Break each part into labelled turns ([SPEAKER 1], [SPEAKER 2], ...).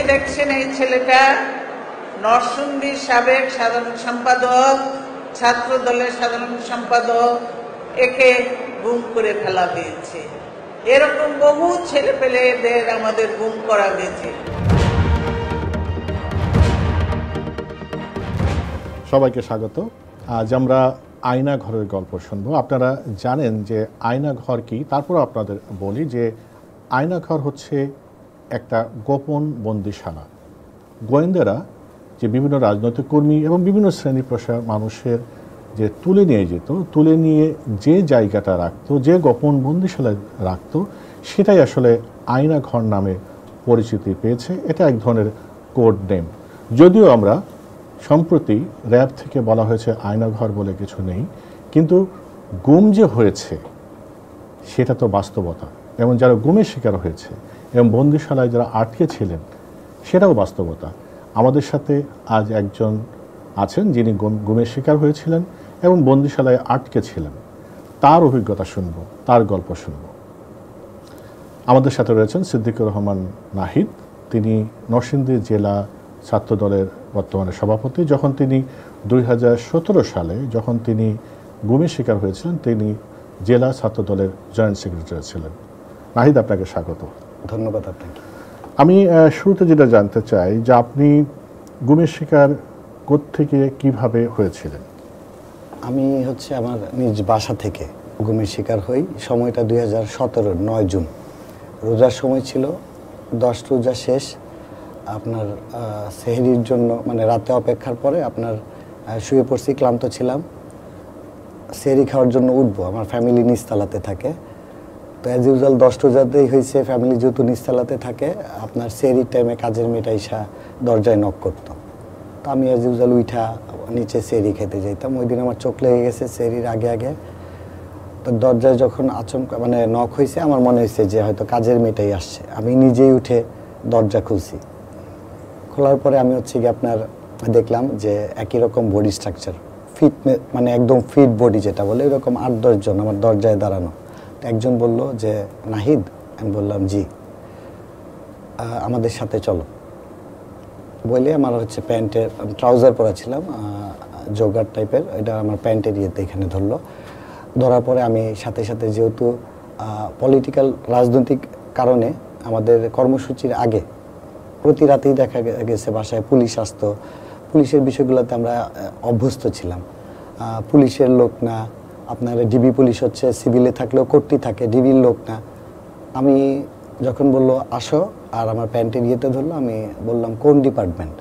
[SPEAKER 1] যে দেখছেন এই ছেলেটা নরসিংদীর সাবেক সাধারণ সম্পাদক, ছাত্র দলের সাধারণ সম্পাদক, একে গুম করে ফেলা হয়েছে। এরকম বহু ছেলে পেলেদের আমাদের গুম করা হয়েছে।
[SPEAKER 2] সবাইকে স্বাগত। আজ আমরা আয়না ঘরের গল্প শুনবো। আপনারা জানেন যে আয়না ঘর কি, তারপর আপনাদের বলি যে আয়না ঘর হচ্ছে একটা গোপন বন্দিশালা। গোয়েন্দারা যে বিভিন্ন রাজনৈতিক কর্মী এবং বিভিন্ন শ্রেণী পেশার মানুষের যে তুলে নিয়ে যেত, তুলে নিয়ে যে জায়গাটা রাখতো, যে গোপন বন্দিশালায় রাখতো, সেটাই আসলে আয়না ঘর নামে পরিচিতি পেয়েছে। এটা এক ধরনের কোড নেম। যদিও আমরা সম্প্রতি র্যাব থেকে বলা হয়েছে আয়নাঘর বলে কিছু নেই, কিন্তু গুম যে হয়েছে সেটা তো বাস্তবতা, এবং যারা গুমের শিকার হয়েছে এবং বন্দিশালায় যারা আটকে ছিলেন সেটাও বাস্তবতা। আমাদের সাথে আজ একজন আছেন যিনি গুমের শিকার হয়েছিলেন এবং বন্দিশালায় আটকে ছিলেন। তার অভিজ্ঞতা শুনব, তার গল্প শুনব। আমাদের সাথে রয়েছেন সিদ্দিকুর রহমান নাহিদ। তিনি নরসিংদী জেলা ছাত্র দলের বর্তমানে সভাপতি। যখন তিনি 2017 সালে যখন তিনি গুমের শিকার হয়েছিলেন, তিনি জেলা ছাত্র দলের জয়েন্ট সেক্রেটারি ছিলেন। নাহিদ, আপনাকে স্বাগত।
[SPEAKER 3] ধন্যবাদ আপনাকে।
[SPEAKER 2] আমি শুরুতে যেটা জানতে চাই যে আপনি গুমের শিকার কোত্থেকে কিভাবে হয়েছিলেন?
[SPEAKER 3] আমি আমার নিজ বাসা থেকে গুমের শিকার হই। সময়টা 2017 9 জুন। রোজার সময় ছিল, 10 রোজা শেষ। আপনার সেহরির জন্য রাতে অপেক্ষার পরে আপনার শুয়ে পড়ছি, ক্লান্ত ছিলাম। সেহরি খাওয়ার জন্য উঠবো, আমার ফ্যামিলি নিচতলাতে থাকে। তো অ্যাজ ইউজুয়াল 10 রোজাতেই হয়েছে, ফ্যামিলি যেহেতু নিচতলাতে থাকে, আপনার সেহরির টাইমে কাজের মেয়েটা এসা দরজায় নক করতো। তো আমি অ্যাজ ইউজুয়াল উঠা নিচে সেহরি খেতে যাইতাম। ওই দিন আমার চোখ লেগে গেছে সেহরির আগে আগে। তো দরজায় যখন আচমকা নক হয়েছে, আমার মনে হয়েছে যে হয়তো কাজের মেয়েটাই আসছে। আমি নিজেই উঠে দরজা খুলছি। খোলার পরে আমি আপনার দেখলাম যে একই রকম বডি স্ট্রাকচার, ফিট, একদম ফিট বডি যেটা বলে, এরকম 8-10 জন আমার দরজায় দাঁড়ানো। একজন বলল যে নাহিদ, আমি বললাম জি, আমাদের সাথে চলো বলে আমার প্যান্টের ট্রাউজার পরা ছিলাম, জগার টাইপের, এটা আমার প্যান্টের ইয়েতে এখানে ধরলো। ধরার পরে আমি সাথে সাথে, যেহেতু পলিটিক্যাল রাজনৈতিক কারণে আমাদের কর্মসূচির আগে প্রতি রাতেই দেখা গেছে বাসায় পুলিশ আসতো। পুলিশের বিষয়গুলোতে আমরা অভ্যস্ত ছিলাম। পুলিশের লোক না, আপনার ডিবি পুলিশ সিভিলে থাকলেও কর্তৃ থাকে, ডিবির লোক না। আমি যখন বললো আসো আর আমার প্যান্টের ইয়েতে ধরলো, আমি বললাম কোন ডিপার্টমেন্ট।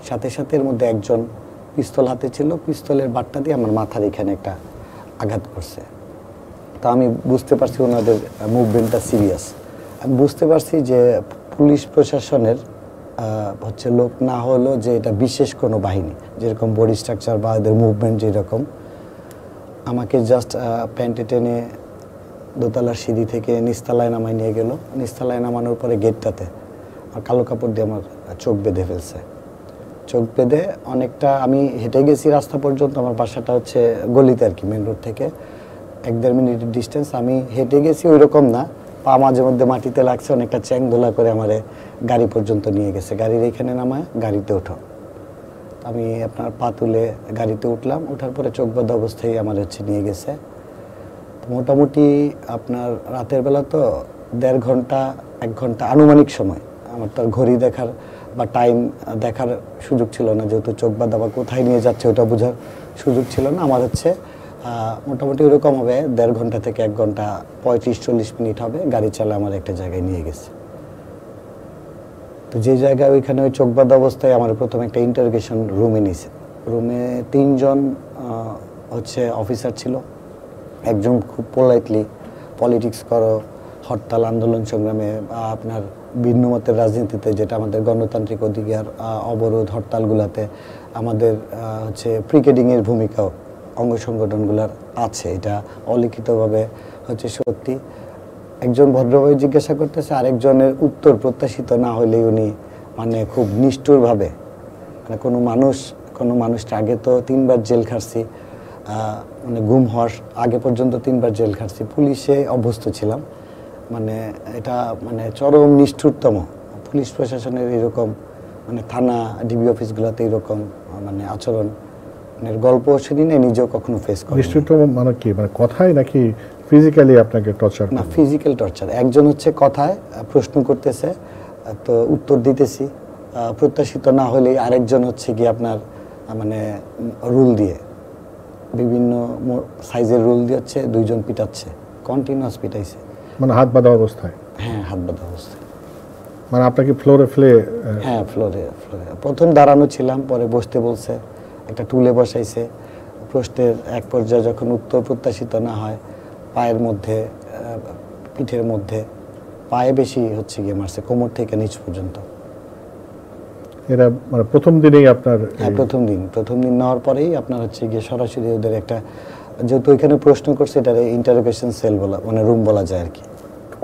[SPEAKER 3] সাথে সাথে এর মধ্যে একজন পিস্তল হাতে ছিল, পিস্তলের বাটটা দিয়ে আমার মাথার এখানে একটা আঘাত করছে। তা আমি বুঝতে পারছি ওনাদের মুভমেন্টটা সিরিয়াস। আমি বুঝতে পারছি যে পুলিশ প্রশাসনের লোক না হলো, যে এটা বিশেষ কোনো বাহিনী, যেরকম বডি স্ট্রাকচার বা এদের মুভমেন্ট যেরকম। আমাকে জাস্ট প্যান্টে টেনে দোতলার সিঁড়ি থেকে নিচতলায় নামায় নিয়ে গেল। নিচতলায় নামানোর পরে গেটটাতে কালো কাপড় দিয়ে আমার চোখ বেঁধে ফেলছে। চোখ বেঁধে অনেকটা, আমি হেঁটে গেছি রাস্তা পর্যন্ত, আমার বাসাটা গলিতে আর কি, মেন রোড থেকে 1-1.5 মিনিটের ডিস্টেন্স। আমি হেঁটে গেছি ওই রকম না, পা মাঝে মধ্যে মাটিতে লাগছে, অনেকটা চ্যাং দোলা করে আমারে গাড়ি পর্যন্ত নিয়ে গেছে। গাড়ির এখানে নামায় গাড়িতে ওঠো। আমি আপনার পা তুলে গাড়িতে উঠলাম। ওঠার পরে চোখ বাঁধা অবস্থায় আমার নিয়ে গেছে। মোটামুটি আপনার রাতের বেলা তো 1.5 ঘন্টা 1 ঘন্টা আনুমানিক সময়, আমার তো আর ঘড়ি দেখার বা টাইম দেখার সুযোগ ছিল না, যেহেতু চোখ বাঁধা বা কোথায় নিয়ে যাচ্ছে ওটা বোঝার সুযোগ ছিল না আমার। মোটামুটি ওরকম হবে 1.5 ঘন্টা থেকে 1 ঘন্টা 35-40 মিনিট হবে গাড়ি চালা আমার একটা জায়গায় নিয়ে গেছে। তো যে জায়গায় ওইখানে ওই চোখ বাঁধা অবস্থায় আমার প্রথমে একটা ইন্টারোগেশন রুমে নিয়েছে। রুমে 3 জন অফিসার ছিল। একজন খুব পোলাইটলি পলিটিক্স করো, হরতাল আন্দোলন সংগ্রামে বা আপনার ভিন্ন মতের রাজনীতিতে, যেটা আমাদের গণতান্ত্রিক অধিকার অবরোধ হরতালগুলোতে আমাদের প্রিকেডিংয়ের ভূমিকাও অঙ্গ সংগঠনগুলোর আছে, এটা অলিখিতভাবে সত্যি। একজন ভদ্রভাবে জিজ্ঞাসা করতেছে, আরেকজনের উত্তর প্রত্যাশিত না হলে উনি খুব নিষ্ঠুরভাবে, কোনো মানুষটা আগে তো 3বার জেল খাটছি, গুম হওয়ার আগে পর্যন্ত 3বার জেল খাটছি, পুলিশে অভ্যস্ত ছিলাম, এটা চরম নিষ্ঠুরতম পুলিশ প্রশাসনের এরকম মানে থানা ডিবি অফিসগুলোতে এরকম মানে আচরণ মানে গল্প শুনি না, নিজেও কখনো ফেস করি
[SPEAKER 2] নিশ্চয়ই। তো মানে কি মানে কথাই নাকি ফিজিক্যালি আপনাকে টর্চার?
[SPEAKER 3] না, ফিজিক্যাল টর্চার। একজন হচ্ছে কথায় প্রশ্ন করতেছে, তো উত্তর দিতেছি, প্রত্যাশিত না হলেই আরেকজন হচ্ছে কি আপনার মানে রুল দিয়ে বিভিন্ন সাইজের রুল দিয়ে হচ্ছে দুইজন পিটাচ্ছে, কন্টিনিউয়াস পিটাইছে।
[SPEAKER 2] মানে হাত বাঁধা অবস্থায়?
[SPEAKER 3] হ্যাঁ, হাত বাঁধা অবস্থায়।
[SPEAKER 2] মানে আপনাকে ফ্লোরে ফেলে?
[SPEAKER 3] হ্যাঁ, ফ্লোরে। প্রথম দাঁড়ানো ছিলাম, পরে বসতে বলছে, একটা টুলে বসাইছে। প্রশ্নের এক পর্যায়ে যখন উত্তর প্রত্যাশিত না হয়, পায়ের মধ্যে, পিঠের মধ্যে, পায়ে বেশি হচ্ছে গিয়ে মারছে, কোমর থেকে নিচ পর্যন্ত।
[SPEAKER 2] এরা মানে প্রথম দিনেই আপনার?
[SPEAKER 3] হ্যাঁ, প্রথম দিন নেওয়ার পরেই আপনার হচ্ছে গিয়ে সরাসরি ওদের একটা, যেহেতু ওইখানে প্রশ্ন করছে, এটার ইন্টারোগেশন সেল বলা মানে রুম বলা যায় আর কি।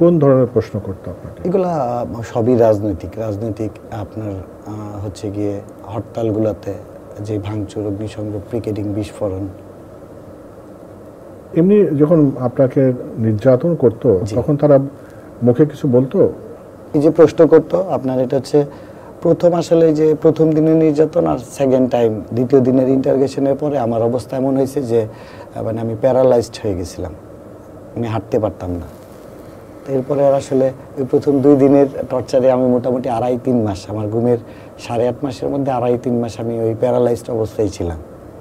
[SPEAKER 2] কোন ধরনের প্রশ্ন করতো আপনাকে?
[SPEAKER 3] এগুলা সবই রাজনৈতিক আপনার হচ্ছে গিয়ে হরতালগুলোতে যে ভাঙচুর, অগ্নিসংযোগ, ব্রিগেডিং, বিস্ফোরণ।
[SPEAKER 2] এমনি যখন আপনাকে নির্যাতন করতো তখন তারা মুখে কিছু বলতো?
[SPEAKER 3] এই যে প্রশ্ন করতো আপনার, এটা হচ্ছে প্রথম আসলে যে প্রথম দিনের নির্যাতন আর সেকেন্ড টাইম দ্বিতীয় দিনের ইন্টারোগেশনের পরে আমার অবস্থা এমন হয়েছে যে মানে আমি প্যারালাইজড হয়ে গেছিলাম, আমি হাঁটতে পারতাম না। এরপরে আর আসলে ওই প্রথম 2 দিনের টর্চারে আমি মোটামুটি 2.5-3 মাস, আমার ঘুমের 8.5 মাসের মধ্যে 2.5-3 মাস আমি ওই প্যারালাইজড অবস্থায় ছিলাম।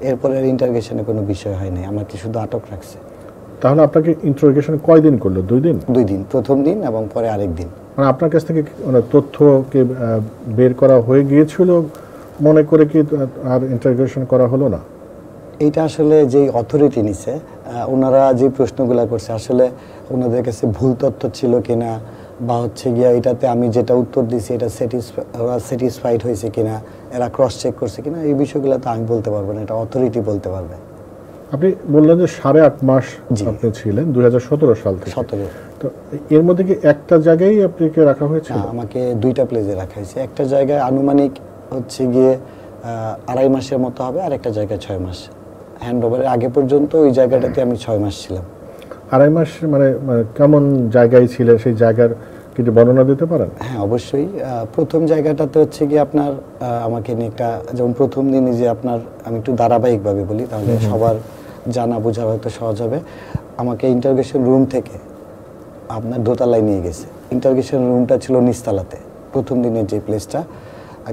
[SPEAKER 3] এরপরে আর ইন্টারোগেশনে কোনো বিষয় হয়নি, আমাকে শুধু আটক রাখছে।
[SPEAKER 2] তাহলে আপনাকে ইন্টারোগেশন কয়দিন করলো? 2 দিন?
[SPEAKER 3] 2 দিন, প্রথম দিন এবং পরে আরেক দিন।
[SPEAKER 2] মানে আপনার কাছ থেকে মানে তথ্যকে বের করা হয়ে গিয়েছিল মনে করে কি আর ইন্টারোগেশন করা হলো না?
[SPEAKER 3] এইটা আসলে যেই অথরিটি নিছে, ওনারা যে প্রশ্নগুলো করছে আসলে ওনাদের কাছে ভুল তথ্য ছিল কিনা, বা হচ্ছে গিয়া এটাতে আমি যেটা উত্তর দিছি এটা স্যাটিসফাইড হয়েছে কিনা, এরা ক্রস চেক করছে কিনা, এই বিষয়গুলো তো আমি বলতে পারবো না, এটা অথরিটি বলতে পারবে।
[SPEAKER 2] আপনি বললেন যে 8.5 মাস আপনি ছিলেন 2017 সাল থেকে।
[SPEAKER 3] 17।
[SPEAKER 2] তো এর মধ্যে কি একটা জায়গায় আপনাকে রাখা হয়েছিল?
[SPEAKER 3] আমাকে 2টা প্লেসে রাখা হয়েছে। একটা জায়গায় আনুমানিক হচ্ছে গিয়ে 2.5 মাসের মতো হবে, আর একটা জায়গায় 6 মাস। হ্যান্ড ওভারের আগে পর্যন্ত ওই জায়গাটাতে আমি 6 মাস ছিলাম।
[SPEAKER 2] 2.5 মাস মানে কেমন জায়গায় ছিলেন, সেই জায়গার কিছু বর্ণনা দিতে পারেন?
[SPEAKER 3] হ্যাঁ, অবশ্যই। প্রথম জায়গাটাতে হচ্ছে কি আপনার আমাকে নিয়ে একটা, যেমন প্রথম দিনই যে আপনার, আমি একটু ধারাবাহিকভাবে বলি তাহলে সবার জানা বোঝা হয়তো সহজ হবে। আমাকে ইন্টারোগেশন রুম থেকে আপনার দোতলায় নিয়ে গেছে। ইন্টারোগেশন রুমটা ছিল নিচতলাতে, প্রথম দিনের যে প্লেসটা।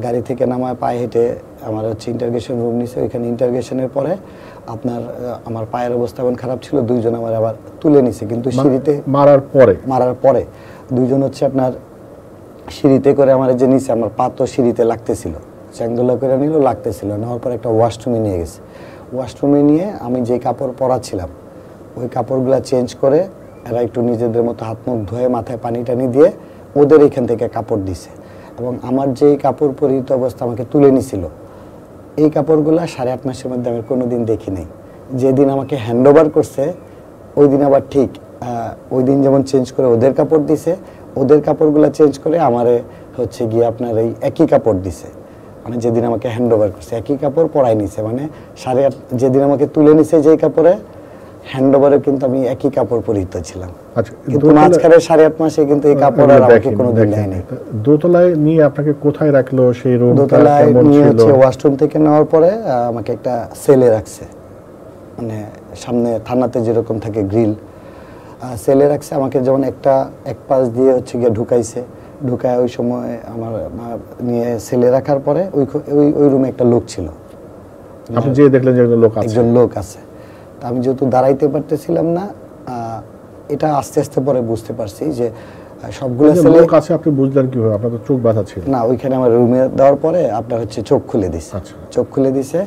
[SPEAKER 3] গাড়ি থেকে নামায় পায়ে হেঁটে আমার হচ্ছে ইন্টারোগেশন রুম নিছে। ওইখানে ইন্টারোগেশনের পরে আপনার আমার পায়ের অবস্থা এমন খারাপ ছিল, 2 জন আমার আবার তুলে নিছে, কিন্তু সিঁড়িতে মারার পরে 2 জন হচ্ছে আপনার সিঁড়িতে করে আমার যে নিচে, আমার পা তো সিঁড়িতে লাগতেছিল, চ্যাঙ্গোলা করে নিল, লাগতেছিল। নেওয়ার পর একটা ওয়াশরুমে নিয়ে গেছে। ওয়াশরুমে নিয়ে আমি যে কাপড় পরা ছিলাম ওই কাপড়গুলো চেঞ্জ করে এরা একটু নিজেদের মতো হাত মুখ ধুয়ে মাথায় পানি টানি দিয়ে ওদের এখান থেকে কাপড় দিছে, এবং আমার যেই কাপড় পরিহিত অবস্থা আমাকে তুলে নিছিল, এই কাপড়গুলো 8.5 মাসের মধ্যে আমি কোনোদিন দেখি নাই। যেদিন আমাকে হ্যান্ড ওভার করছে ওই দিন আবার ঠিক ওই দিন যেমন চেঞ্জ করে ওদের কাপড় দিছে, ওদের কাপড়গুলো চেঞ্জ করে আমারে হচ্ছে গিয়ে আপনার এই একই কাপড় দিছে। মানে যেদিন আমাকে হ্যান্ড ওভার করছে একই কাপড় পরাই নিছে, মানে 8.5 যেদিন আমাকে তুলে নিছে যেই কাপড়ে, হ্যান্ড ওভারে কিন্তু আমি একই কাপড় পরিহিত ছিলাম।
[SPEAKER 2] আচ্ছা,
[SPEAKER 3] কিন্তু মাঝখানে 8.5 মাসে কিন্তু এই কাপড় আর আমাকে কোনোদিন দেয় নাই।
[SPEAKER 2] দোতলায় নিয়ে আপনাকে কোথায় রাখলো? সেই রুম
[SPEAKER 3] দোতলায় নিয়ে হচ্ছে ওয়াশরুম থেকে নেওয়ার পরে আমাকে একটা সেলে রাখছে, মানে সামনে থানাতে যেরকম থাকে গ্রিল, সেলে রাখছে। আমাকে যেমন এক পাশ দিয়ে হচ্ছে গিয়ে ঢুকাইছে, ঢুকায় ওই সময় আমার নিয়ে সেলে রাখার পরে ওই রুমে একটা লোক ছিল।
[SPEAKER 2] আপনি যে দেখলেন যে একজন
[SPEAKER 3] লোক আছে, আমি যেহেতু দাঁড়াইতে পারতেছিলাম না, এটা আস্তে আস্তে পরে বুঝতে পারছি যে সবগুলো
[SPEAKER 2] লোক আছে। আপনি বুঝলেন কিভাবে? আপনার তো চোখ বাঁধা ছিল।
[SPEAKER 3] না, ওইখানে আমার রুমে দেওয়ার পরে আপনার হচ্ছে চোখ খুলে দিছে। চোখ খুলে দিছে,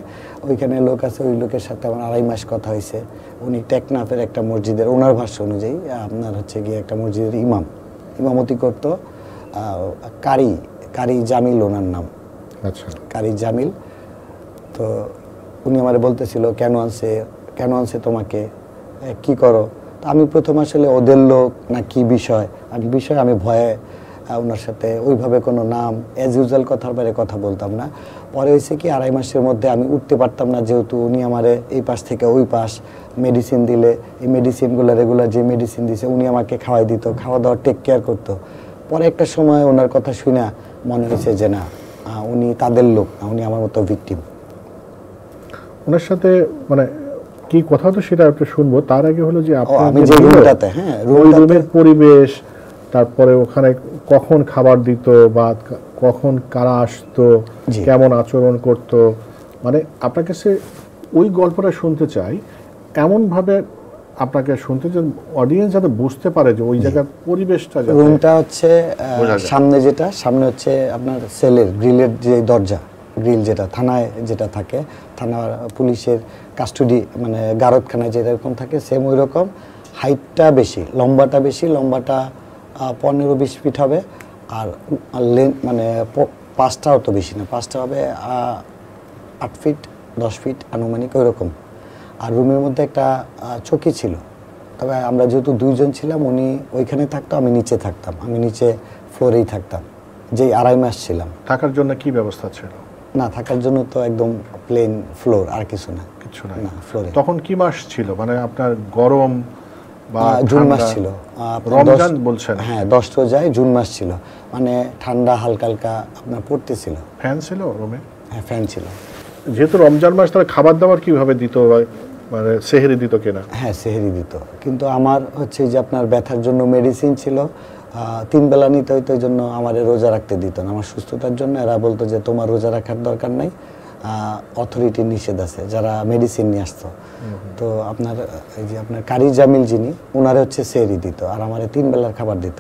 [SPEAKER 3] ওইখানে লোক আছে। ওই লোকের সাথে আমার 2.5 মাস কথা হয়েছে। উনি টেকনাফের একটা মসজিদের, ওনার ভাষ্য অনুযায়ী আপনার হচ্ছে গিয়ে একটা মসজিদের ইমামতি করতো। কারি জামিল ওনার নাম। আচ্ছা, কারি জামিল। তো উনি আমার বলতেছিল কেন আনছে তোমাকে, কি করো। তো আমি প্রথম আসলে ওদের লোক না কি বিষয় আমি ভয়ে ওনার সাথে ওইভাবে কোনো নাম অ্যাজ ইউজুয়াল কথার বাইরে কথা বলতাম না। পরে হয়েছে কি 2.5 মাসের মধ্যে আমি উঠতে পারতাম না, যেহেতু উনি আমারে এই পাশ থেকে ওই পাশ মেডিসিন দিলে, এই মেডিসিনগুলো রেগুলার যে মেডিসিন দিছে উনি আমাকে খাওয়াই দিত, খাওয়া দাওয়া টেক কেয়ার করতো। পরে একটা সময় ওনার কথা শুনে মনে হয়েছে যে না উনি তাদের লোক না, উনি আমার মতো ভিকটিম।
[SPEAKER 2] ওনার সাথে মানে কি কথা তো সেটা একটু শুনবো, তার আগে হলো যে
[SPEAKER 3] আমি যে রুমটাতে, হ্যাঁ
[SPEAKER 2] রুমের পরিবেশ, তারপরে ওখানে কখন খাবার দিত বা কখন কারা আসতো, কেমন আচরণ করত, মানে আপনার কাছে ওই গল্পটা শুনতে চাই এমনভাবে আপনাকে শুনতে, যে অডিয়েন্স যাতে বুঝতে পারে যে ওই জায়গার পরিবেশটা।
[SPEAKER 3] রুমটা হচ্ছে সামনে সামনে হচ্ছে আপনার সেলের গ্রিলের যে দরজা, গ্রিল যেটা থানায় যেটা থাকে, থানা পুলিশের কাস্টডি মানে গারদখানায় যেরকম থাকে সেম ওই রকম। হাইটটা বেশি, লম্বাটা বেশি, লম্বাটা 15-20 ফিট হবে। আর মানে পাঁচটাও তো বেশি না, পাঁচটা হবে 8 ফিট 10 ফিট আনুমানিক ওই রকম। আর রুমের মধ্যে একটা চৌকি ছিল, তবে আমরা যেহেতু 2 জন ছিলাম, উনি ওইখানে থাকতো, আমি নিচে থাকতাম, আমি নিচে ফ্লোরেই থাকতাম, যেই 2.5 মাস ছিলাম।
[SPEAKER 2] থাকার জন্য কি ব্যবস্থা ছিল?
[SPEAKER 3] না, থাকার জন্য তো একদম প্লেন ফ্লোর, আর কিছু না,
[SPEAKER 2] কিছু
[SPEAKER 3] না ফ্লোরে।
[SPEAKER 2] তখন কি মাস ছিল, মানে আপনার গরম বা
[SPEAKER 3] জুন মাস ছিল,
[SPEAKER 2] রমজান বলছেন?
[SPEAKER 3] হ্যাঁ 10 রোজায় জুন মাস ছিল, মানে ঠান্ডা হালকা হালকা আপনার পড়তেছিল।
[SPEAKER 2] ফ্যান ছিল রুমে?
[SPEAKER 3] হ্যাঁ ফ্যান ছিল।
[SPEAKER 2] যেহেতু রমজান মাস, তাহলে খাবার দাবার কিভাবে দিত, মানে সেহরি দিত কিনা?
[SPEAKER 3] হ্যাঁ সেহরি দিত, কিন্তু আমার হচ্ছে যে আপনার ব্যথার জন্য মেডিসিন ছিল, 3 বেলা নিতে হইতো, এই জন্য আমার রোজা রাখতে দিত না। আমার সুস্থতার জন্য এরা বলতো যে তোমার রোজা রাখার দরকার নাই, অথরিটির নিষেধ আছে, যারা মেডিসিন নিয়ে আসতো। তো আপনার এই যে আপনার কারি জামিল যিনি, ওনারে হচ্ছে সেহরি দিত, আর আমার 3 বেলার খাবার দিত।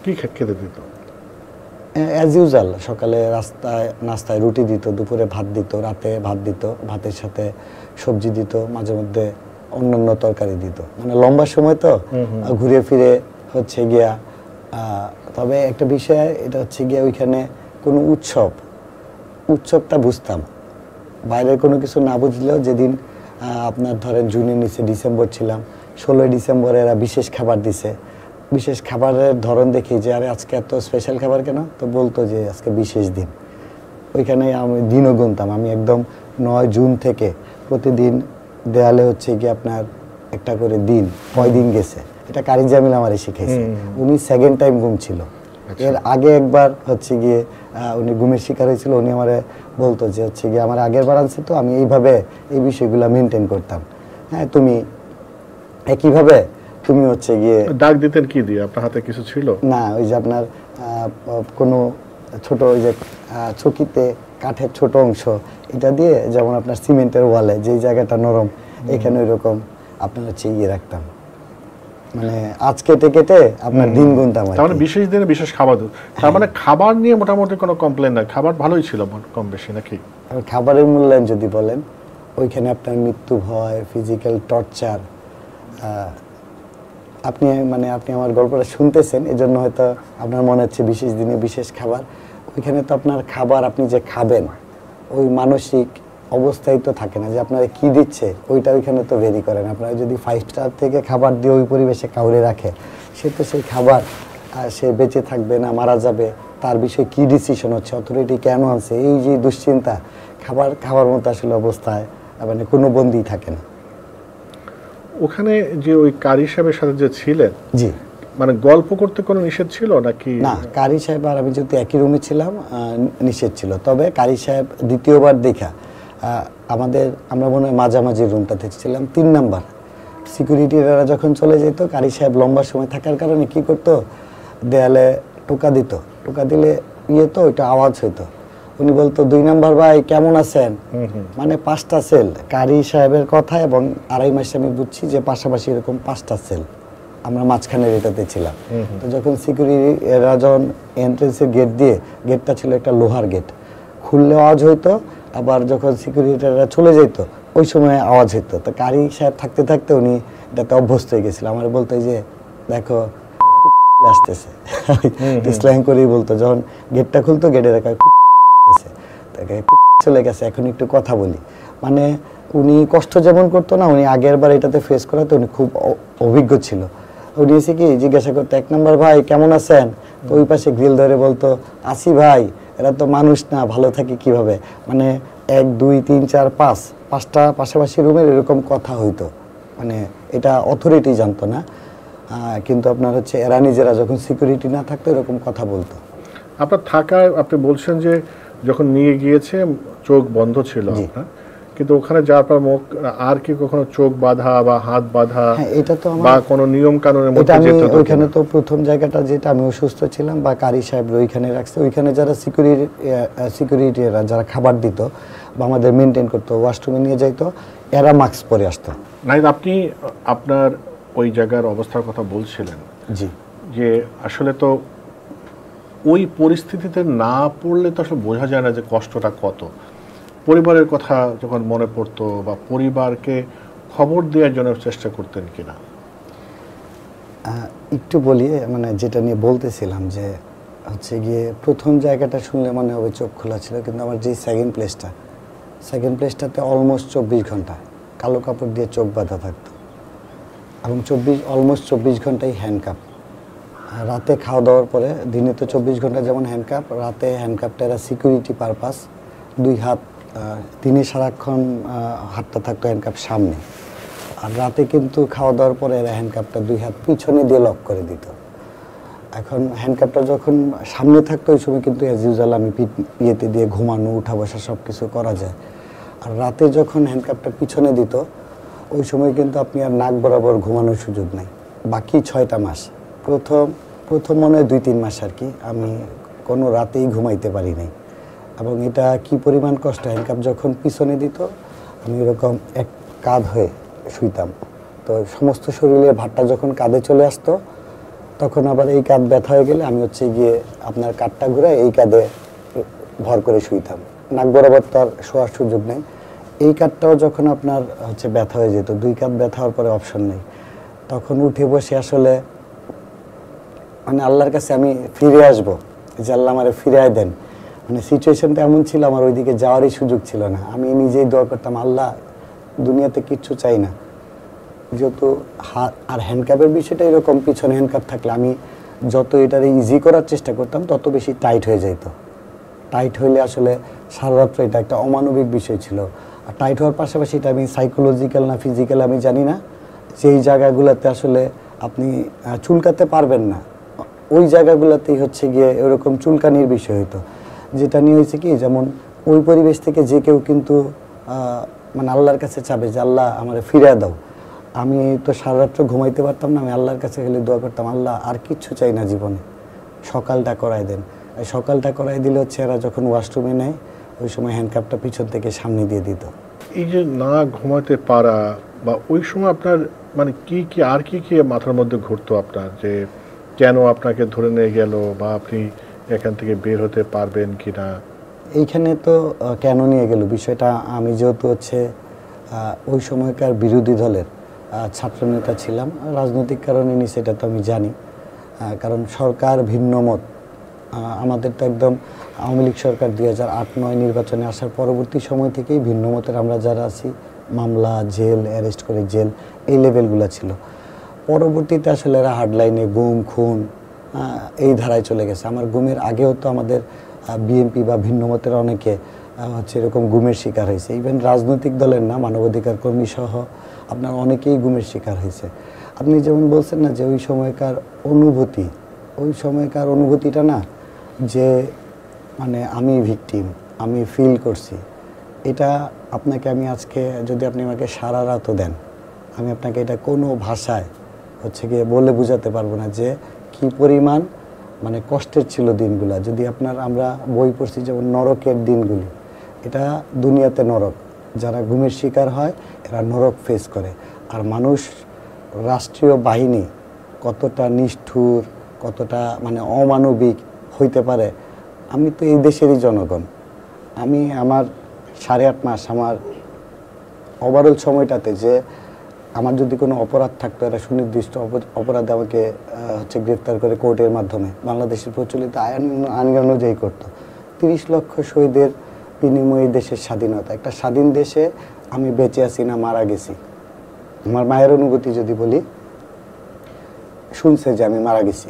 [SPEAKER 2] কি খেতে দিত?
[SPEAKER 3] অ্যাজ ইউজুয়াল, সকালে নাস্তায় রুটি দিত, দুপুরে ভাত দিত, রাতে ভাত দিত, ভাতের সাথে সবজি দিত, মাঝে মধ্যে অন্যান্য তরকারি দিত। মানে লম্বা সময় তো ঘুরে ফিরে হচ্ছে গিয়া। তবে একটা বিষয়, এটা হচ্ছে গিয়া ওইখানে কোনো উৎসবটা বুঝতাম, বাইরের কোনো কিছু না বুঝলেও যেদিন আপনার ধরেন জুনের নিচে ডিসেম্বর ছিলাম, 16 ডিসেম্বরে এরা বিশেষ খাবার দিছে, বিশেষ খাবারের ধরন দেখি যে আরে আজকে এত স্পেশাল খাবার কেন, তো বলতো যে আজকে বিশেষ দিন। ওইখানে আমি দিনও গুনতাম, আমি একদম 9 জুন থেকে প্রতিদিন দেয়ালে হচ্ছে কি আপনার একটা করে দিন, কয়দিন গেছে, এটা কারি জামিল আমারে শিখাইছে। উনি সেকেন্ড টাইম ঘুম ছিল, এর আগে একবার হচ্ছে গিয়ে উনি ঘুমের শিকার হয়েছিল। উনি আমারে বলতো যে হচ্ছে গিয়ে আমার আগের বার আনছে, তো আমি এইভাবে এই বিষয়গুলো মেনটেন করতাম। হ্যাঁ তুমি একইভাবে তুমি হচ্ছে গিয়ে
[SPEAKER 2] ডাক দিতেন কি দিয়ে? আপনার হাতে কিছু ছিল
[SPEAKER 3] না? ওই যে আপনার কোনো ছোট ওই যে চকিতে কাঠের ছোট অংশ, এটা দিয়ে যেমন আপনার সিমেন্টের ওয়ালে যেই জায়গাটা নরম, এখানে ওই রকম আপনার হচ্ছে ইয়ে রাখতাম, মানে আজ কেটে কেটে আপনার দিন গুনতাম।
[SPEAKER 2] তার মানে বিশেষ দিনে বিশেষ খাবার দিত। তার মানে খাবার নিয়ে মোটামুটি কোনো কমপ্লেন নাই, খাবার ভালোই ছিল কম বেশি নাকি?
[SPEAKER 3] খাবারের মূল্যায়ন যদি বলেন, ওইখানে আপনার মৃত্যু ভয়, ফিজিক্যাল টর্চার, আপনি আমার গল্পটা শুনতেছেন, এজন্য হয়তো আপনার মনে হচ্ছে বিশেষ দিনে বিশেষ খাবার। ওইখানে তো আপনার খাবার আপনি যে খাবেন, ওই মানসিক অবস্থায় তো থাকে না যে আপনারা কি দিচ্ছে, ওইটা ওইখানে তো ভেরি করেন। আপনারা যদি 5 স্টার থেকে খাবার দিয়ে ওই পরিবেশে কাউরে রাখে, সে তো সেই খাবার সে বেঁচে থাকবে না মারা যাবে, তার বিষয়ে কি ডিসিশন হচ্ছে, অথরিটি কেন আনছে, এই যে দুশ্চিন্তা, খাবার মতো আসলে অবস্থায় মানে কোনো বন্দি থাকে না।
[SPEAKER 2] ওখানে যে ওই কারি সাহেবের সাথে যে ছিলেন, জি, মানে গল্প করতে কোনো নিষেধ ছিল নাকি?
[SPEAKER 3] না, কারি সাহেব আর আমি যেহেতু একই রুমে ছিলাম, নিষেধ ছিল। তবে কারি সাহেব দ্বিতীয়বার দেখা আমরা মনে হয় মাঝামাঝি রুমটাতে ছিলাম, 3 নাম্বার। সিকিউরিটিরা যখন চলে যেত, কারি সাহেব লম্বা সময় থাকার কারণে কি করতো, দেয়ালে টোকা দিত, টোকা দিলে তো ওইটা আওয়াজ হইতো। উনি বলতো 2 নাম্বার ভাই কেমন আছেন, মানে 5টা সেল কারি সাহেবের কথা, এবং 2.5 মাসে আমি বুঝছি যে পাশাপাশি এরকম 5টা সেল, আমরা মাঝখানের এটাতে ছিলাম। তো যখন সিকিউরিটিরা যখন এন্ট্রেন্সের গেটটা ছিল একটা লোহার গেট, খুললে আওয়াজ হইতো, আবার যখন সিকিউরিটিরা চলে যেত ওই সময় আওয়াজ হইতো। তো কারি সাহেব থাকতে থাকতে উনি এটাতে অভ্যস্ত হয়ে গেছিল। আমার বলতো যে দেখো আসতেছে, স্ল্যাং করেই বলতো, যখন গেটটা খুলতো গেটের চলে গেছে, এখন একটু কথা বলি। মানে উনি কষ্ট যেমন করতো না, উনি আগের বার এটাতে ফেস করাতে উনি খুব অভিজ্ঞ ছিল। উনি এসে কি জিজ্ঞাসা করতো, 1 নাম্বার ভাই কেমন আছেন, তো ওই পাশে গ্রিল ধরে বলতো আসি ভাই, এরা তো মানুষ না, ভালো থাকে কিভাবে। মানে 1 2 3 4 5টা পাশাপাশি রুমের এরকম কথা হইতো, মানে এটা অথরিটি জানতো না, কিন্তু আপনার হচ্ছে এরা নিজেরা যখন সিকিউরিটি না থাকতো এরকম কথা বলতো।
[SPEAKER 2] আপনার থাকায় আপনি বলছেন যে যখন নিয়ে গিয়েছে চোখ বন্ধ ছিল আপনার, কিন্তু ওখানে যাওয়ার পর মুখ আর কি কখনো চোখ বাঁধা বা হাত বাঁধা
[SPEAKER 3] এটা তো
[SPEAKER 2] বা কোনো নিয়ম কানুনের মধ্যে
[SPEAKER 3] আমি
[SPEAKER 2] যেতে হতো
[SPEAKER 3] ওইখানে তো প্রথম জায়গাটা যেটা আমি অসুস্থ ছিলাম বা কারি সাহেব ওইখানে রাখছে, ওইখানে যারা সিকিউরিটিরা যারা খাবার দিত বা আমাদের মেনটেন করতো, ওয়াশরুমে নিয়ে যাইতো, এরা মাস্ক পরে আসতো।
[SPEAKER 2] নাহিদ, আপনি আপনার ওই জায়গার অবস্থার কথা বলছিলেন,
[SPEAKER 3] জি,
[SPEAKER 2] যে আসলে তো ওই পরিস্থিতিতে না পড়লে তো আসলে বোঝা যায় না যে কষ্টটা কত। পরিবারের কথা যখন মনে পড়তো বা পরিবারকে খবর দেওয়ার জন্য চেষ্টা করতেন কিনা?
[SPEAKER 3] একটু বলি, মানে যেটা নিয়ে বলতেছিলাম যে হচ্ছে গিয়ে প্রথম জায়গাটা শুনলে মনে হবে চোখ খোলা ছিল, কিন্তু আমার যে সেকেন্ড প্লেসটাতে অলমোস্ট 24 ঘন্টা কালো কাপড় দিয়ে চোখ বাঁধা থাকতো এবং অলমোস্ট 24 ঘন্টাই হ্যান্ডকাপ। রাতে খাওয়া দাওয়ার পরে, দিনে তো 24 ঘন্টা যেমন হ্যান্ডকাপ, রাতে হ্যান্ডকাপটা এরা সিকিউরিটি পারপাস, 2 হাত, দিনে সারাক্ষণ হাতটা থাকতো হ্যান্ডকাপ সামনে, আর রাতে কিন্তু খাওয়া দাওয়ার পরে এরা হ্যান্ডকাপটা 2 হাত পিছনে দিয়ে লক করে দিত। এখন হ্যান্ডকাপটা যখন সামনে থাকতো ওই সময় কিন্তু অ্যাজ ইউজুয়াল আমি ইয়েতে দিয়ে ঘুমানো, উঠা বসা সব কিছু করা যায়। আর রাতে যখন হ্যান্ডকাপটা পিছনে দিত ওই সময় কিন্তু আপনি আর নাক বরাবর ঘুমানোর সুযোগ নেই। বাকি 6টা মাস, প্রথম মনে হয় 2-3 মাস আর কি, আমি কোনো রাতেই ঘুমাইতে পারি নাই। এবং এটা কি পরিমাণ কষ্ট, হ্যান্ডকাপ যখন পিছনে দিত আমি এরকম এক কাঁধ হয়ে শুইতাম, তো সমস্ত শরীরের ভারটা যখন কাঁধে চলে আসতো তখন আবার এই কাঁধ ব্যথা হয়ে গেলে আমি হচ্ছে গিয়ে আপনার কাঁধটা ঘুরে এই কাঁধে ভর করে শুইতাম, নাক বরাবর তো আর শোয়ার সুযোগ নেই। এই কাঁধটাও যখন আপনার হচ্ছে ব্যথা হয়ে যেত, 2 কাঁধ ব্যথা হওয়ার পরে অপশন নেই, তখন উঠে বসে আসলে মানে আল্লাহর কাছে আমি ফিরে আসবো, যে আল্লাহ আমারে ফিরায় দেন। মানে সিচুয়েশনটা এমন ছিল আমার ওইদিকে যাওয়ারই সুযোগ ছিল না, আমি নিজেই দোয়া করতাম, আল্লাহ দুনিয়াতে কিচ্ছু চাই না। যেহেতু হাত আর হ্যান্ডকাপের বিষয়টা এরকম, পিছনে হ্যান্ডকাপ থাকলে আমি যত এটারে ইজি করার চেষ্টা করতাম তত বেশি টাইট হয়ে যেত। টাইট হইলে আসলে সারা রাত্র এটা একটা অমানবিক বিষয় ছিল। আর টাইট হওয়ার পাশাপাশি এটা আমি সাইকোলজিক্যাল না ফিজিক্যাল আমি জানি না, সেই জায়গাগুলোতে আসলে আপনি চুলকাতে পারবেন না, ওই জায়গাগুলোতেই হচ্ছে গিয়ে এরকম চুলকানির বিষয় হতো। যেটা নিয়ে হয়েছে কি, যেমন ওই পরিবেশ থেকে যে কেউ কিন্তু মানে আল্লাহর কাছে চাবে যে আল্লাহ আমার ফিরিয়ে দাও। আমি তো সারা রাত্র ঘুমাইতে পারতাম না, আমি আল্লাহর কাছে খালি দোয়া করতাম, আল্লাহ আর কিচ্ছু চাই না জীবনে, সকালটা করাই দেন। সকালটা করাই দিলে হচ্ছে এরা যখন ওয়াশরুমে নেয় ওই সময় হ্যান্ডকাপটা পিছন থেকে সামনে দিয়ে দিত।
[SPEAKER 2] এই যে না ঘুমাতে পারা বা ওই সময় আপনার মানে কি আর কি মাথার মধ্যে ঘুরতো আপনার, যে কেন আপনাকে ধরে নিয়ে গেল বা আপনি এখান থেকে বের হতে পারবেন কিনা?
[SPEAKER 3] এইখানে তো কেন নিয়ে গেল বিষয়টা, আমি যেহেতু হচ্ছে ওই সময়কার বিরোধী দলের ছাত্রনেতা ছিলাম, রাজনৈতিক কারণে নিয়ে সেটা তো আমি জানি, কারণ সরকার ভিন্ন মত, আমাদের তো একদম আওয়ামী লীগ সরকার 2008-09 নির্বাচনে আসার পরবর্তী সময় থেকেই ভিন্ন মতের আমরা যারা আছি মামলা, জেল, অ্যারেস্ট করে জেল, এই লেভেলগুলো ছিল। পরবর্তীতে আসলে এরা হার্ডলাইনে গুম খুন এই ধারায় চলে গেছে। আমার গুমের আগেও তো আমাদের বিএনপি বা ভিন্ন মতের অনেকে হচ্ছে এরকম গুমের শিকার হয়েছে, ইভেন রাজনৈতিক দলের না, মানবাধিকার কর্মী সহ আপনার অনেকেই গুমের শিকার হয়েছে। আপনি যেমন বলছেন না যে ওই সময়কার অনুভূতিটা না, যে মানে আমি ভিকটিম, আমি ফিল করছি, এটা আপনাকে আমি আজকে যদি আপনি আমাকে সারা রাতও দেন আমি আপনাকে এটা কোনো ভাষায় হচ্ছে গিয়ে বলে বোঝাতে পারবো না যে কি পরিমাণ মানে কষ্টের ছিল দিনগুলা। যদি আমরা বই পড়ছি যেমন নরকের দিনগুলি, এটা দুনিয়াতে নরক, যারা গুমের শিকার হয় এরা নরক ফেস করে। আর মানুষ, রাষ্ট্রীয় বাহিনী কতটা নিষ্ঠুর, কতটা মানে অমানবিক হইতে পারে। আমি তো এই দেশেরই জনগণ, আমি আমার 8.5 মাস আমার ওভারঅল সময়টাতে যে আমার যদি কোনো অপরাধ থাকতো, এরা সুনির্দিষ্ট অপরাধে আমাকে হচ্ছে গ্রেফতার করে কোর্টের মাধ্যমে বাংলাদেশের প্রচলিত আইন অনুযায়ী করতো। 30 লক্ষ শহীদের বিনিময়ে দেশের স্বাধীনতা, একটা স্বাধীন দেশে আমি বেঁচে আছি না মারা গেছি। আমার মায়ের অনুভূতি যদি বলি, শুনছে যে আমি মারা গেছি,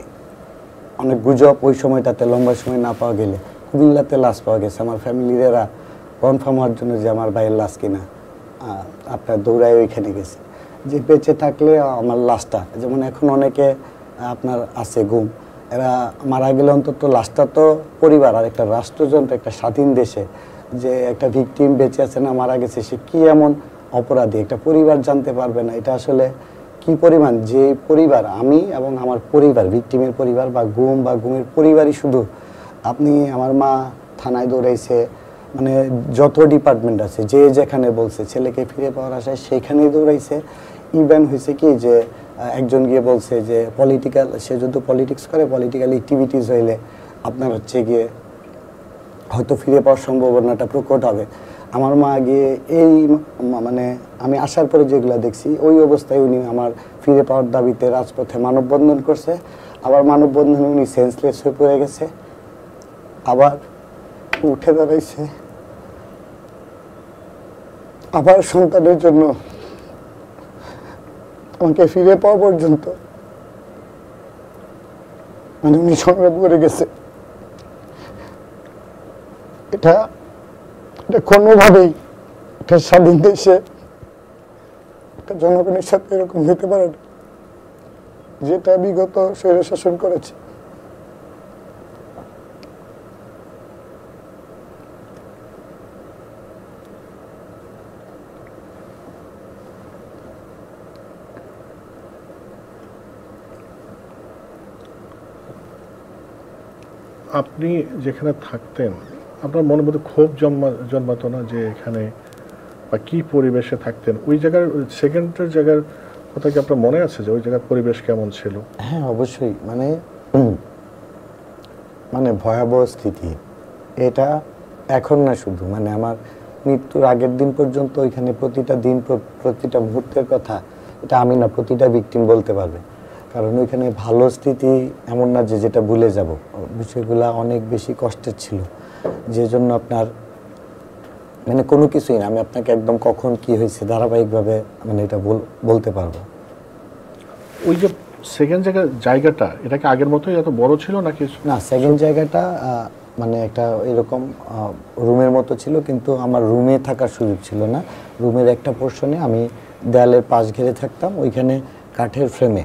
[SPEAKER 3] অনেক গুজব ওই সময়টাতে লম্বা সময় না পাওয়া গেলে কুমিল্লাতে লাশ পাওয়া গেছে, আমার ফ্যামিলির এরা কনফার্ম হওয়ার জন্য যে আমার ভাইয়ের লাশ কিনা আপনার দৌড়ায় ওইখানে গেছে, যে বেঁচে থাকলে আমার লাশটা, যেমন এখন অনেকে আপনার আছে গুম, এরা মারা গেলে অন্তত লাশটা তো পরিবার আর একটা রাষ্ট্রযন্ত্র একটা স্বাধীন দেশে যে একটা ভিকটিম বেঁচে আছে না মারা গেছে সে কি এমন অপরাধী একটা পরিবার জানতে পারবে না। এটা আসলে কি পরিমাণ যে পরিবার আমি এবং আমার পরিবার ভিকটিমের পরিবার বা গুম বা গুমের পরিবারই শুধু আপনি আমার মা থানায় দৌড়াইছে মানে যত ডিপার্টমেন্ট আছে যে যেখানে বলছে ছেলেকে ফিরে পাওয়ার আশায় সেইখানেই দৌড়াইছে। ইভেন হয়েছে কি যে একজন গিয়ে বলছে যে পলিটিক্যাল সে যদি পলিটিক্স করে পলিটিক্যাল অ্যাক্টিভিটিস হইলে আপনার হচ্ছে গিয়ে হয়তো ফিরে পাওয়ার সম্ভাবনাটা প্রকট হবে। আমার মা গিয়ে এই মানে আমি আসার পরে যেগুলো দেখছি ওই অবস্থায় উনি আমার ফিরে পাওয়ার দাবিতে রাজপথে মানববন্ধন করছে। আবার মানববন্ধনে উনি সেন্সলেস হয়ে পড়ে গেছে, আবার উঠে দাঁড়াইছে, আবার সন্তানের জন্য আমাকে ফিরে পাওয়া পর্যন্ত মানে উনি সংগ্রাম করে গেছে। এটা কোনোভাবেই একটা স্বাধীন দেশে একটা জনগণের সাথে এরকম হতে পারে না, যেটা বিগত স্বৈরশাসন করেছে।
[SPEAKER 2] আপনি যেখানে থাকতেন আপনার মনের মধ্যে ক্ষোভ জন্মাতো না যে এখানে বা কি পরিবেশে থাকতেন? ওই জায়গার সেকেন্ডের জায়গার কথা কি আপনার মনে আছে যে ওই জায়গার পরিবেশ কেমন ছিল?
[SPEAKER 3] হ্যাঁ অবশ্যই, মানে মানে ভয়াবহ স্থিতি। এটা এখন না শুধু মানে আমার মৃত্যুর আগের দিন পর্যন্ত ওইখানে প্রতিটা দিন প্রতিটা মুহূর্তের কথা এটা আমি না প্রতিটা ভিকটিম বলতে পারবে। কারণ ওইখানে ভালো স্থিতি এমন না যে যেটা ভুলে যাব, বিষয়গুলো অনেক বেশি কষ্টের ছিল। যে জন্য আপনার মানে কোনো কিছুই না আমি আপনাকে একদম কখন কি হয়েছে ধারাবাহিকভাবে মানে এটা বলতে পারবো।
[SPEAKER 2] ওই যে সেকেন্ড জায়গাটা এটা কি আগের মতোই এত বড় ছিল নাকি?
[SPEAKER 3] না, সেকেন্ড জায়গাটা মানে একটা এরকম রুমের মতো ছিল, কিন্তু আমার রুমে থাকার সুযোগ ছিল না। রুমের একটা পোর্শনে আমি দেয়ালের পাশ ঘিরে থাকতাম, ওইখানে কাঠের ফ্রেমে